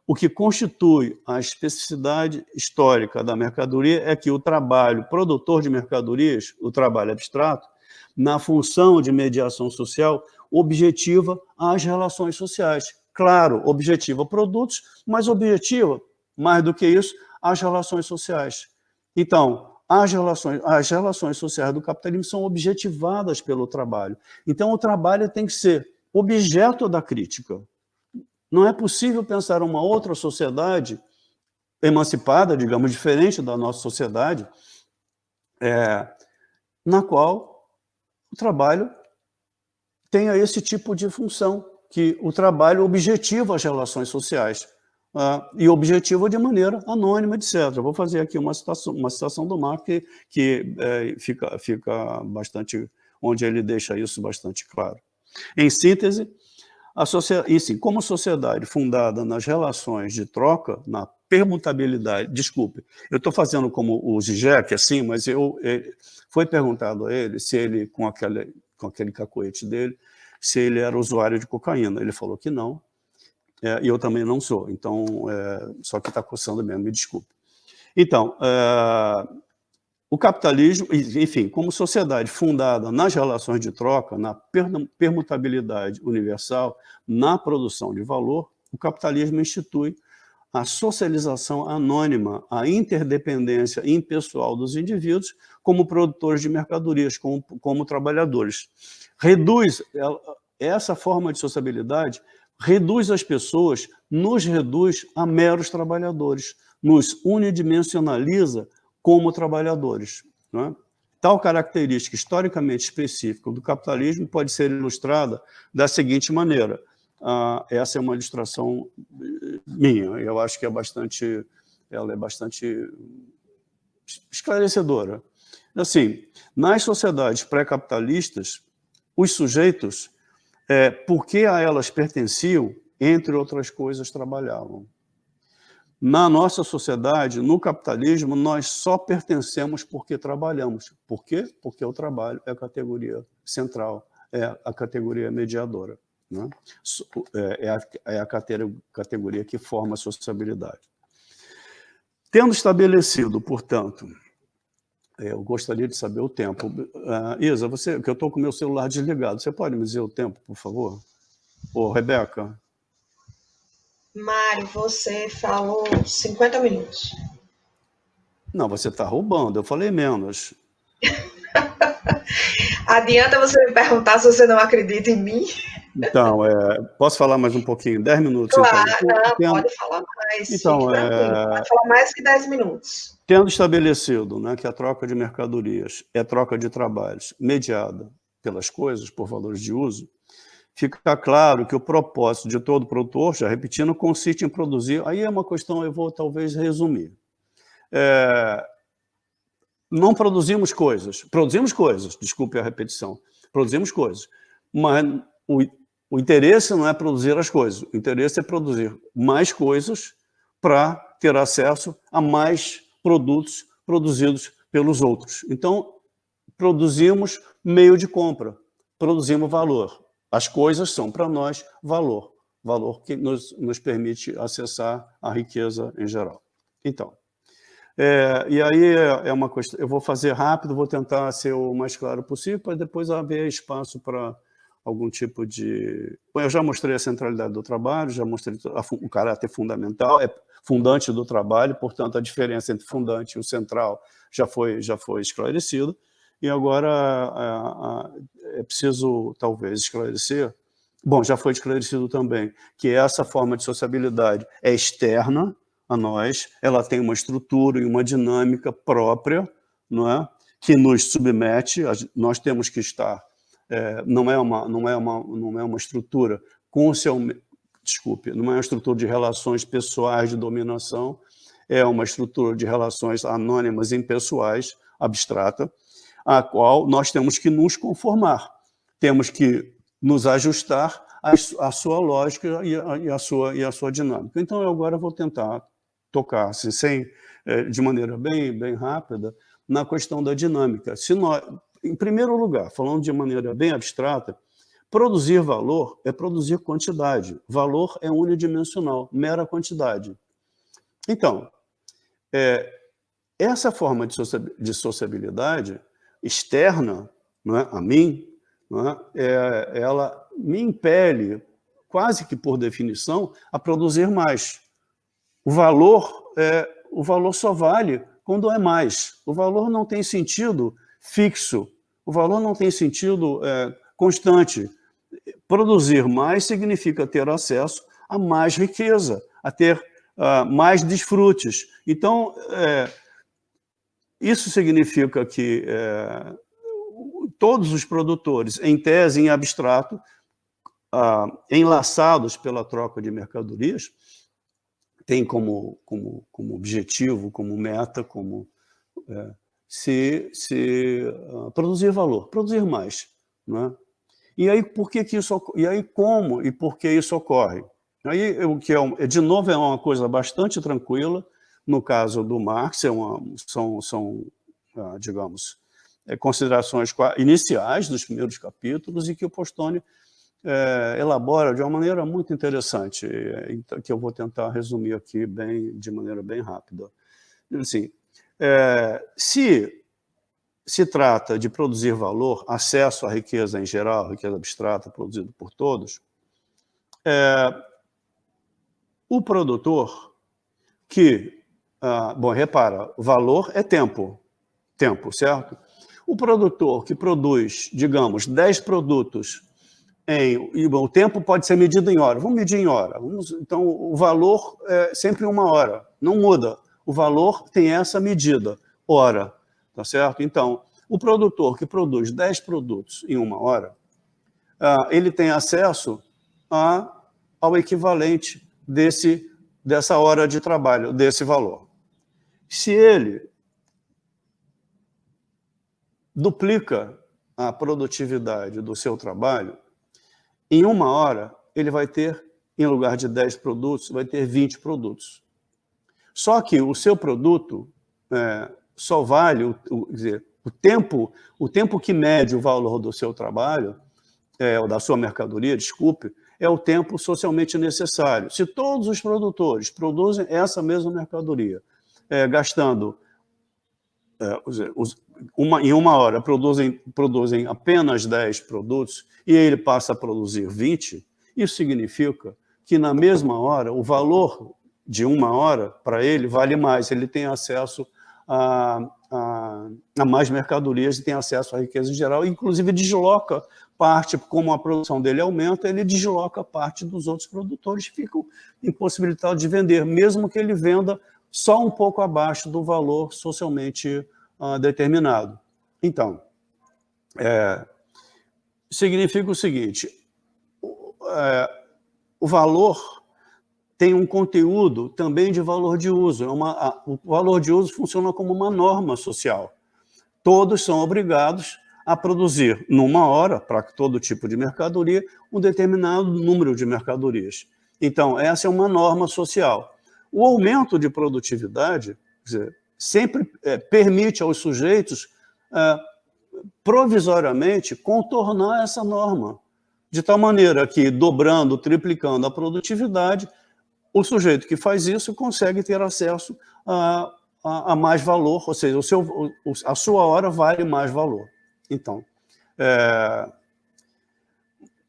o que constitui a especificidade histórica da mercadoria é que o trabalho produtor de mercadorias, o trabalho abstrato, na função de mediação social, objetiva as relações sociais. Claro, objetiva produtos, mas objetiva, mais do que isso, as relações sociais. Então, as relações sociais do capitalismo são objetivadas pelo trabalho. Então, o trabalho tem que ser objeto da crítica. Não é possível pensar uma outra sociedade emancipada, digamos, diferente da nossa sociedade, na qual o trabalho tenha esse tipo de função, que o trabalho objetiva as relações sociais. E objetiva de maneira anônima, etc. Vou fazer aqui uma citação do Marx que fica bastante, onde ele deixa isso bastante claro. Em síntese, como sociedade fundada nas relações de troca, na permutabilidade, desculpe, eu estou fazendo como o Zizek, assim, mas foi perguntado a ele se ele, com aquele cacoete dele, se ele era usuário de cocaína. Ele falou que não. E eu também não sou, então, só que está coçando mesmo, me desculpe. Então, o capitalismo, enfim, como sociedade fundada nas relações de troca, na permutabilidade universal, na produção de valor, o capitalismo institui a socialização anônima, a interdependência impessoal dos indivíduos como produtores de mercadorias, como trabalhadores. Essa forma de sociabilidade reduz as pessoas, nos reduz a meros trabalhadores, nos unidimensionaliza como trabalhadores. Não é? Tal característica historicamente específica do capitalismo pode ser ilustrada da seguinte maneira. Essa é uma ilustração minha, eu acho que ela é bastante esclarecedora. Assim, nas sociedades pré-capitalistas, os sujeitos, porque a elas pertenciam, entre outras coisas, trabalhavam. Na nossa sociedade, no capitalismo, nós só pertencemos porque trabalhamos. Por quê? Porque o trabalho é a categoria central, é a categoria mediadora. Né? É a categoria que forma a sociabilidade. Tendo estabelecido, portanto, eu gostaria de saber o tempo. Isa, que eu estou com o meu celular desligado, você pode me dizer o tempo, por favor? Ô, Rebeca. Mário, você falou 50 minutos. Não, você está roubando, eu falei menos. Adianta você me perguntar se você não acredita em mim? Então, posso falar mais um pouquinho? 10 minutos, claro, então. Pode falar mais. Então, pode falar mais que 10 minutos. Tendo estabelecido, né, que a troca de mercadorias é troca de trabalhos mediada pelas coisas, por valores de uso, fica claro que o propósito de todo produtor, já repetindo, consiste em produzir... Aí é uma questão, eu vou talvez resumir. Não produzimos coisas, desculpe a repetição, produzimos coisas, mas o interesse não é produzir as coisas, o interesse é produzir mais coisas para ter acesso a mais produtos produzidos pelos outros. Então, produzimos meio de compra, produzimos valor. As coisas são, para nós, valor. Valor que nos permite acessar a riqueza em geral. Então, e aí é uma questão, eu vou fazer rápido, vou tentar ser o mais claro possível, para depois haver espaço para algum tipo de... Bom, eu já mostrei a centralidade do trabalho, já mostrei o caráter fundamental, é fundante do trabalho, portanto, a diferença entre fundante e o central já foi esclarecida, e agora é preciso, talvez, esclarecer, bom, já foi esclarecido também, que essa forma de sociabilidade é externa a nós, ela tem uma estrutura e uma dinâmica própria, não é? Que nos submete, nós temos que estar, não é uma estrutura com o seu, desculpe, não é uma estrutura de relações pessoais de dominação, é uma estrutura de relações anônimas e impessoais, abstrata, a qual nós temos que nos conformar, temos que nos ajustar à sua lógica e à sua dinâmica. Então, eu agora vou tentar tocar, assim, de maneira bem rápida, na questão da dinâmica. Se nós, em primeiro lugar, falando de maneira bem abstrata, produzir valor é produzir quantidade. Valor é unidimensional, mera quantidade. Então, essa forma de sociabilidade externa, não é, a mim, não é, ela me impele, quase que por definição, a produzir mais. O valor só vale quando é mais. O valor não tem sentido fixo. O valor não tem sentido constante. Produzir mais significa ter acesso a mais riqueza, a ter mais desfrutes. Então, isso significa que todos os produtores, em tese, em abstrato, enlaçados pela troca de mercadorias, tem como objetivo, como meta, como produzir valor, produzir mais, não é? E aí como e por que isso ocorre? Aí o que de novo é uma coisa bastante tranquila. No caso do Marx, são digamos, considerações iniciais dos primeiros capítulos e que o Postone elabora de uma maneira muito interessante, que eu vou tentar resumir aqui de maneira bem rápida. Assim, se trata de produzir valor, acesso à riqueza em geral, riqueza abstrata produzida por todos, o produtor que... bom, repara, valor é tempo, certo? O produtor que produz, digamos, 10 produtos, e o tempo pode ser medido em hora. Vamos medir em hora. Então, o valor é sempre uma hora, não muda. O valor tem essa medida, hora, tá certo? Então, o produtor que produz 10 produtos em uma hora, ele tem acesso ao equivalente dessa hora de trabalho, desse valor. Se ele duplica a produtividade do seu trabalho, em uma hora, ele vai ter, em lugar de 10 produtos, vai ter 20 produtos. Só que o seu produto só vale, quer dizer, o tempo que mede o valor do seu trabalho, ou da sua mercadoria, desculpe, é o tempo socialmente necessário. Se todos os produtores produzem essa mesma mercadoria, gastando, em uma hora, produzem apenas 10 produtos e ele passa a produzir 20, isso significa que na mesma hora, o valor de uma hora, para ele, vale mais, ele tem acesso a mais mercadorias e tem acesso à riqueza em geral, inclusive desloca parte, como a produção dele aumenta, ele desloca parte dos outros produtores que ficam impossibilitados de vender, mesmo que ele venda só um pouco abaixo do valor socialmente determinado. Então, significa o seguinte, o valor tem um conteúdo também de valor de uso. O valor de uso funciona como uma norma social. Todos são obrigados a produzir, numa hora, para todo tipo de mercadoria, um determinado número de mercadorias. Então, essa é uma norma social. O aumento de produtividade, quer dizer, sempre permite aos sujeitos, provisoriamente, contornar essa norma. de tal maneira que, dobrando, triplicando a produtividade, o sujeito que faz isso consegue ter acesso a mais valor, ou seja, a sua hora vale mais valor. Então,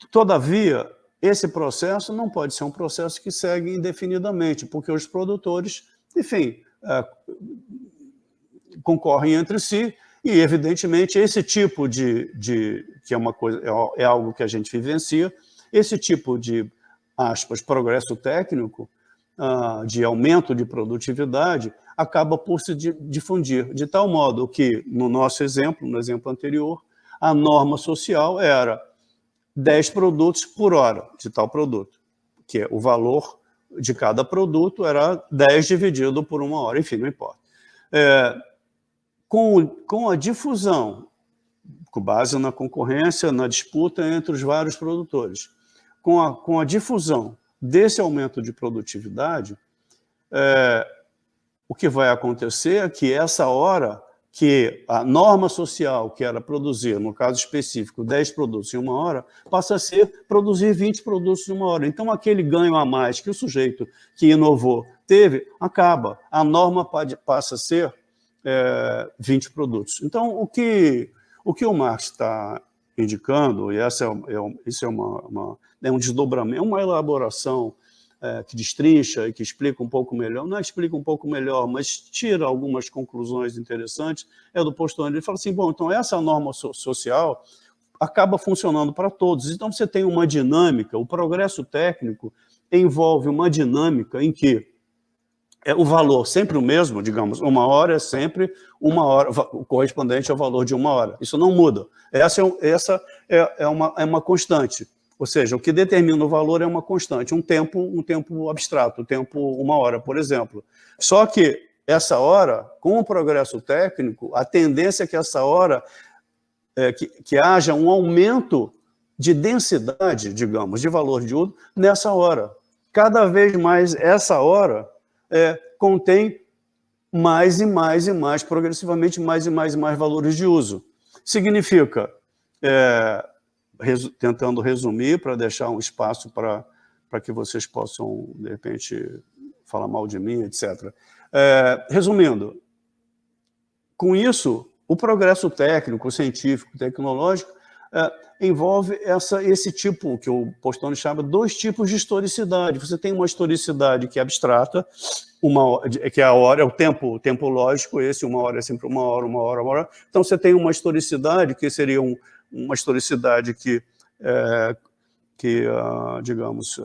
todavia, esse processo não pode ser um processo que segue indefinidamente, porque os produtores, enfim, concorrem entre si e, evidentemente, esse tipo que é uma coisa, é algo que a gente vivencia, esse tipo de, aspas, progresso técnico, de aumento de produtividade, acaba por se difundir, de tal modo que, no nosso exemplo, no exemplo anterior, a norma social era 10 produtos por hora de tal produto, que é o valor de cada produto era 10 dividido por 1 hora, enfim, não importa. Com a difusão, com base na concorrência, na disputa entre os vários produtores, com a difusão desse aumento de produtividade, o que vai acontecer é que essa hora, que a norma social, que era produzir, no caso específico, 10 produtos em 1 hora, passa a ser produzir 20 produtos em 1 hora. Então, aquele ganho a mais que o sujeito que inovou teve, acaba. A norma passa a ser 20 produtos. Então, o que o Marx está indicando, e isso é um desdobramento, uma elaboração que destrincha e que explica um pouco melhor, não explica um pouco melhor, mas tira algumas conclusões interessantes, é do Postone. Ele fala assim, bom, então essa norma social acaba funcionando para todos. Então você tem uma dinâmica, o progresso técnico envolve uma dinâmica em que o valor sempre o mesmo, digamos, 1 hora é sempre 1 hora, o correspondente ao valor de 1 hora. Isso não muda. Essa é uma constante. Ou seja, o que determina o valor é uma constante, um tempo abstrato, o tempo 1 hora, por exemplo. Só que essa hora, com o progresso técnico, a tendência é que essa hora, que haja um aumento de densidade, digamos, de valor de uso nessa hora. Cada vez mais essa hora contém mais e mais e mais, progressivamente mais e mais e mais valores de uso. Significa... tentando resumir, para deixar um espaço para que vocês possam, de repente, falar mal de mim, etc. Resumindo, com isso, o progresso técnico, científico, tecnológico, envolve esse tipo, que o Postone chama, 2 tipos de historicidade. Você tem uma historicidade que é abstrata, que é a hora, é o tempo lógico, esse 1 hora é sempre 1 hora, 1 hora, 1 hora. Então, você tem uma historicidade que seria uma historicidade que digamos,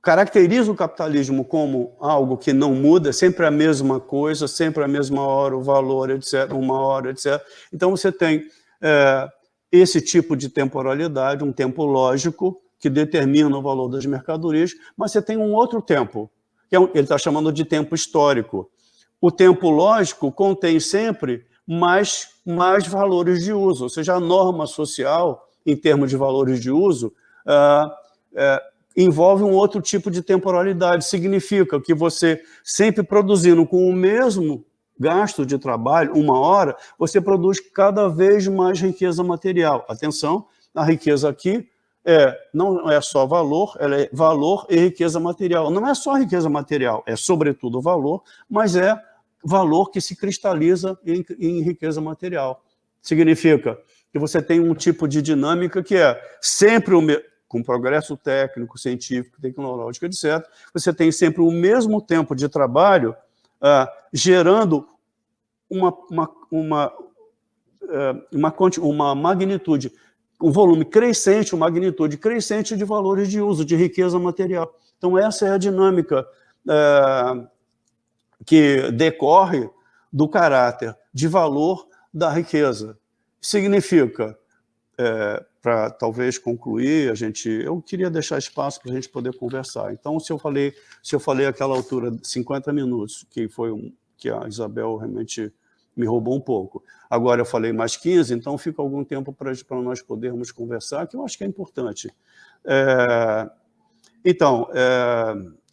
caracteriza o capitalismo como algo que não muda, sempre a mesma coisa, sempre a mesma hora, o valor, etc., 1 hora, etc. Então, você tem esse tipo de temporalidade, um tempo lógico, que determina o valor das mercadorias, mas você tem um outro tempo, que ele está chamando de tempo histórico. O tempo lógico contém sempre mais valores de uso, ou seja, a norma social, em termos de valores de uso, envolve um outro tipo de temporalidade. Significa que você, sempre produzindo com o mesmo gasto de trabalho, 1 hora, você produz cada vez mais riqueza material. Atenção, a riqueza aqui não é só valor, ela é valor e riqueza material. Não é só riqueza material, é sobretudo valor, mas é valor que se cristaliza em riqueza material. Significa que você tem um tipo de dinâmica que é sempre com progresso técnico, científico, tecnológico, etc., você tem sempre o mesmo tempo de trabalho gerando uma magnitude, um volume crescente, uma magnitude crescente de valores de uso, de riqueza material. Então, essa é a dinâmica que decorre do caráter de valor da riqueza. Significa, para talvez concluir, eu queria deixar espaço para a gente poder conversar. Então, se eu falei àquela altura 50 minutos, que a Isabel realmente me roubou um pouco, agora eu falei mais 15, então fica algum tempo para nós podermos conversar, que eu acho que é importante. Então,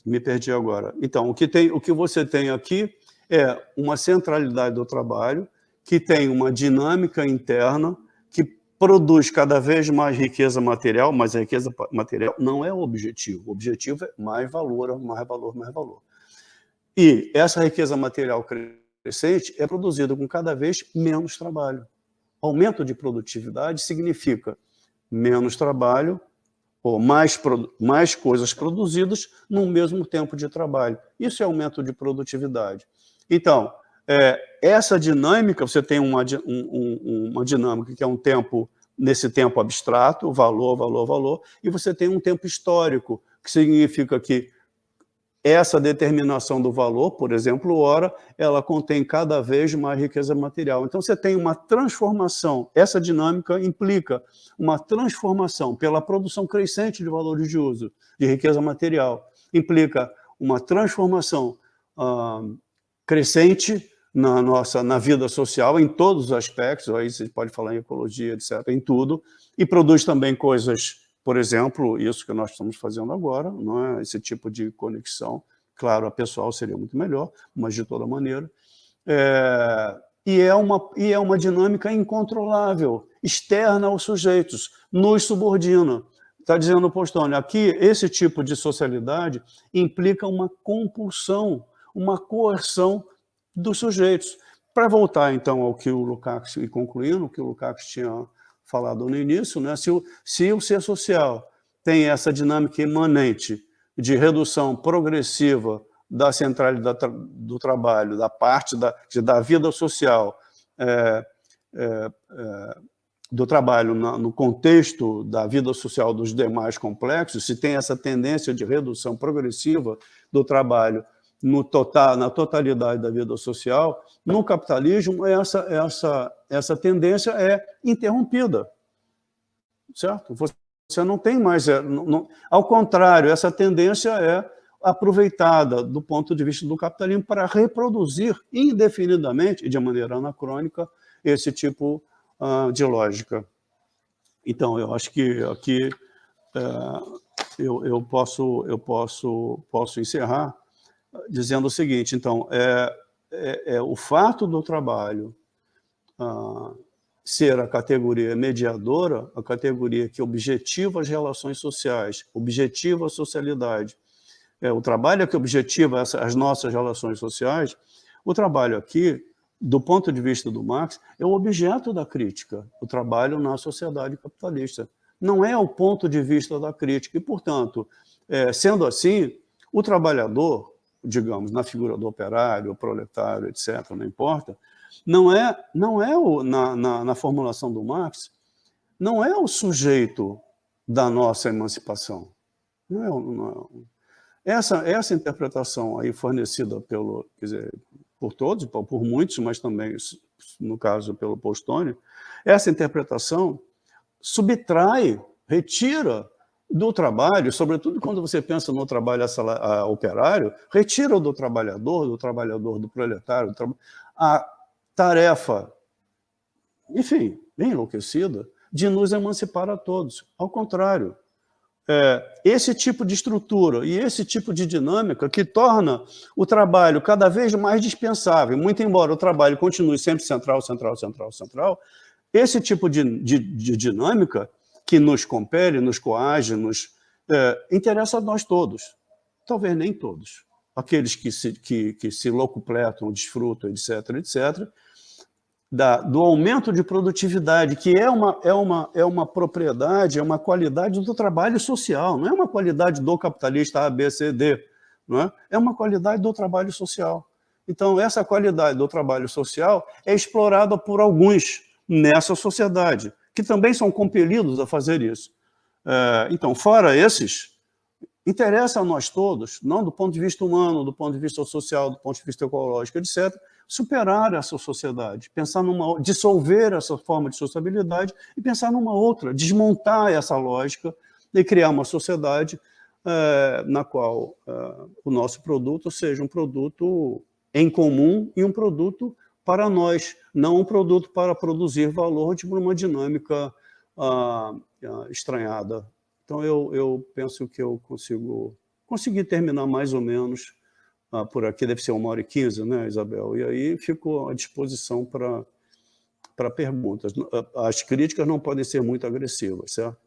me perdi agora. Então, o que você tem aqui é uma centralidade do trabalho, que tem uma dinâmica interna, que produz cada vez mais riqueza material, mas a riqueza material não é o objetivo. O objetivo é mais valor, mais valor, mais valor. E essa riqueza material crescente é produzida com cada vez menos trabalho. Aumento de produtividade significa menos trabalho ou mais coisas produzidas no mesmo tempo de trabalho. Isso é aumento de produtividade. Então, essa dinâmica, você tem uma dinâmica que é um tempo, nesse tempo abstrato, valor, valor, valor, e você tem um tempo histórico, que significa que essa determinação do valor, por exemplo, hora, ela contém cada vez mais riqueza material. Então, você tem uma transformação. Essa dinâmica implica uma transformação pela produção crescente de valores de uso, de riqueza material. Implica uma transformação crescente na vida social, em todos os aspectos, aí você pode falar em ecologia, etc., em tudo, e produz também coisas, por exemplo, isso que nós estamos fazendo agora, não é? Esse tipo de conexão. Claro, a pessoal seria muito melhor, mas de toda maneira. E é uma dinâmica incontrolável, externa aos sujeitos, nos subordina. Está dizendo o Postônio, aqui esse tipo de socialidade implica uma compulsão, uma coerção dos sujeitos. Para voltar, então, ao que o Lukács, e concluindo, o que o Lukács tinha falado no início, né? Se o ser social tem essa dinâmica imanente de redução progressiva da centralidade do trabalho, da parte da vida social, do trabalho no contexto da vida social dos demais complexos, se tem essa tendência de redução progressiva do trabalho na totalidade da vida social, no capitalismo essa tendência é interrompida, certo? Você não tem mais... ao contrário, essa tendência é aproveitada do ponto de vista do capitalismo para reproduzir indefinidamente e de maneira anacrônica esse tipo de lógica. Então, eu acho que aqui eu posso encerrar dizendo o seguinte, então, o fato do trabalho ser a categoria mediadora, a categoria que objetiva as relações sociais, objetiva a socialidade, o trabalho é que objetiva as nossas relações sociais, o trabalho aqui, do ponto de vista do Marx, é o objeto da crítica, o trabalho na sociedade capitalista. Não é o ponto de vista da crítica, e, portanto, sendo assim, o trabalhador, digamos, na figura do operário, proletário, etc., não importa, na formulação do Marx, não é o sujeito da nossa emancipação. Essa interpretação aí fornecida por todos, por muitos, mas também, no caso, pelo Postônio, essa interpretação subtrai, retira do trabalho, sobretudo quando você pensa no trabalho operário, retira do trabalhador do proletário, a tarefa, enfim, bem enlouquecida, de nos emancipar a todos. Ao contrário, esse tipo de estrutura e esse tipo de dinâmica que torna o trabalho cada vez mais dispensável, muito embora o trabalho continue sempre central, esse tipo de dinâmica que nos compele, nos coage, interessa a nós todos. Talvez nem todos. Aqueles que se locupletam, desfrutam, etc., do aumento de produtividade, que é uma propriedade, é uma qualidade do trabalho social, não é uma qualidade do capitalista A, B, C, D, não é? É uma qualidade do trabalho social. Então, essa qualidade do trabalho social é explorada por alguns nessa sociedade, que também são compelidos a fazer isso. Então, fora esses, interessa a nós todos, não do ponto de vista humano, do ponto de vista social, do ponto de vista ecológico, etc., superar essa sociedade, dissolver essa forma de sociabilidade e pensar numa outra, desmontar essa lógica e criar uma sociedade na qual o nosso produto seja um produto em comum e um produto para nós, não um produto para produzir valor de uma dinâmica estranhada. Então, eu penso que eu consegui terminar mais ou menos por aqui, deve ser 1h15, né, Isabel? E aí fico à disposição para perguntas. As críticas não podem ser muito agressivas, certo?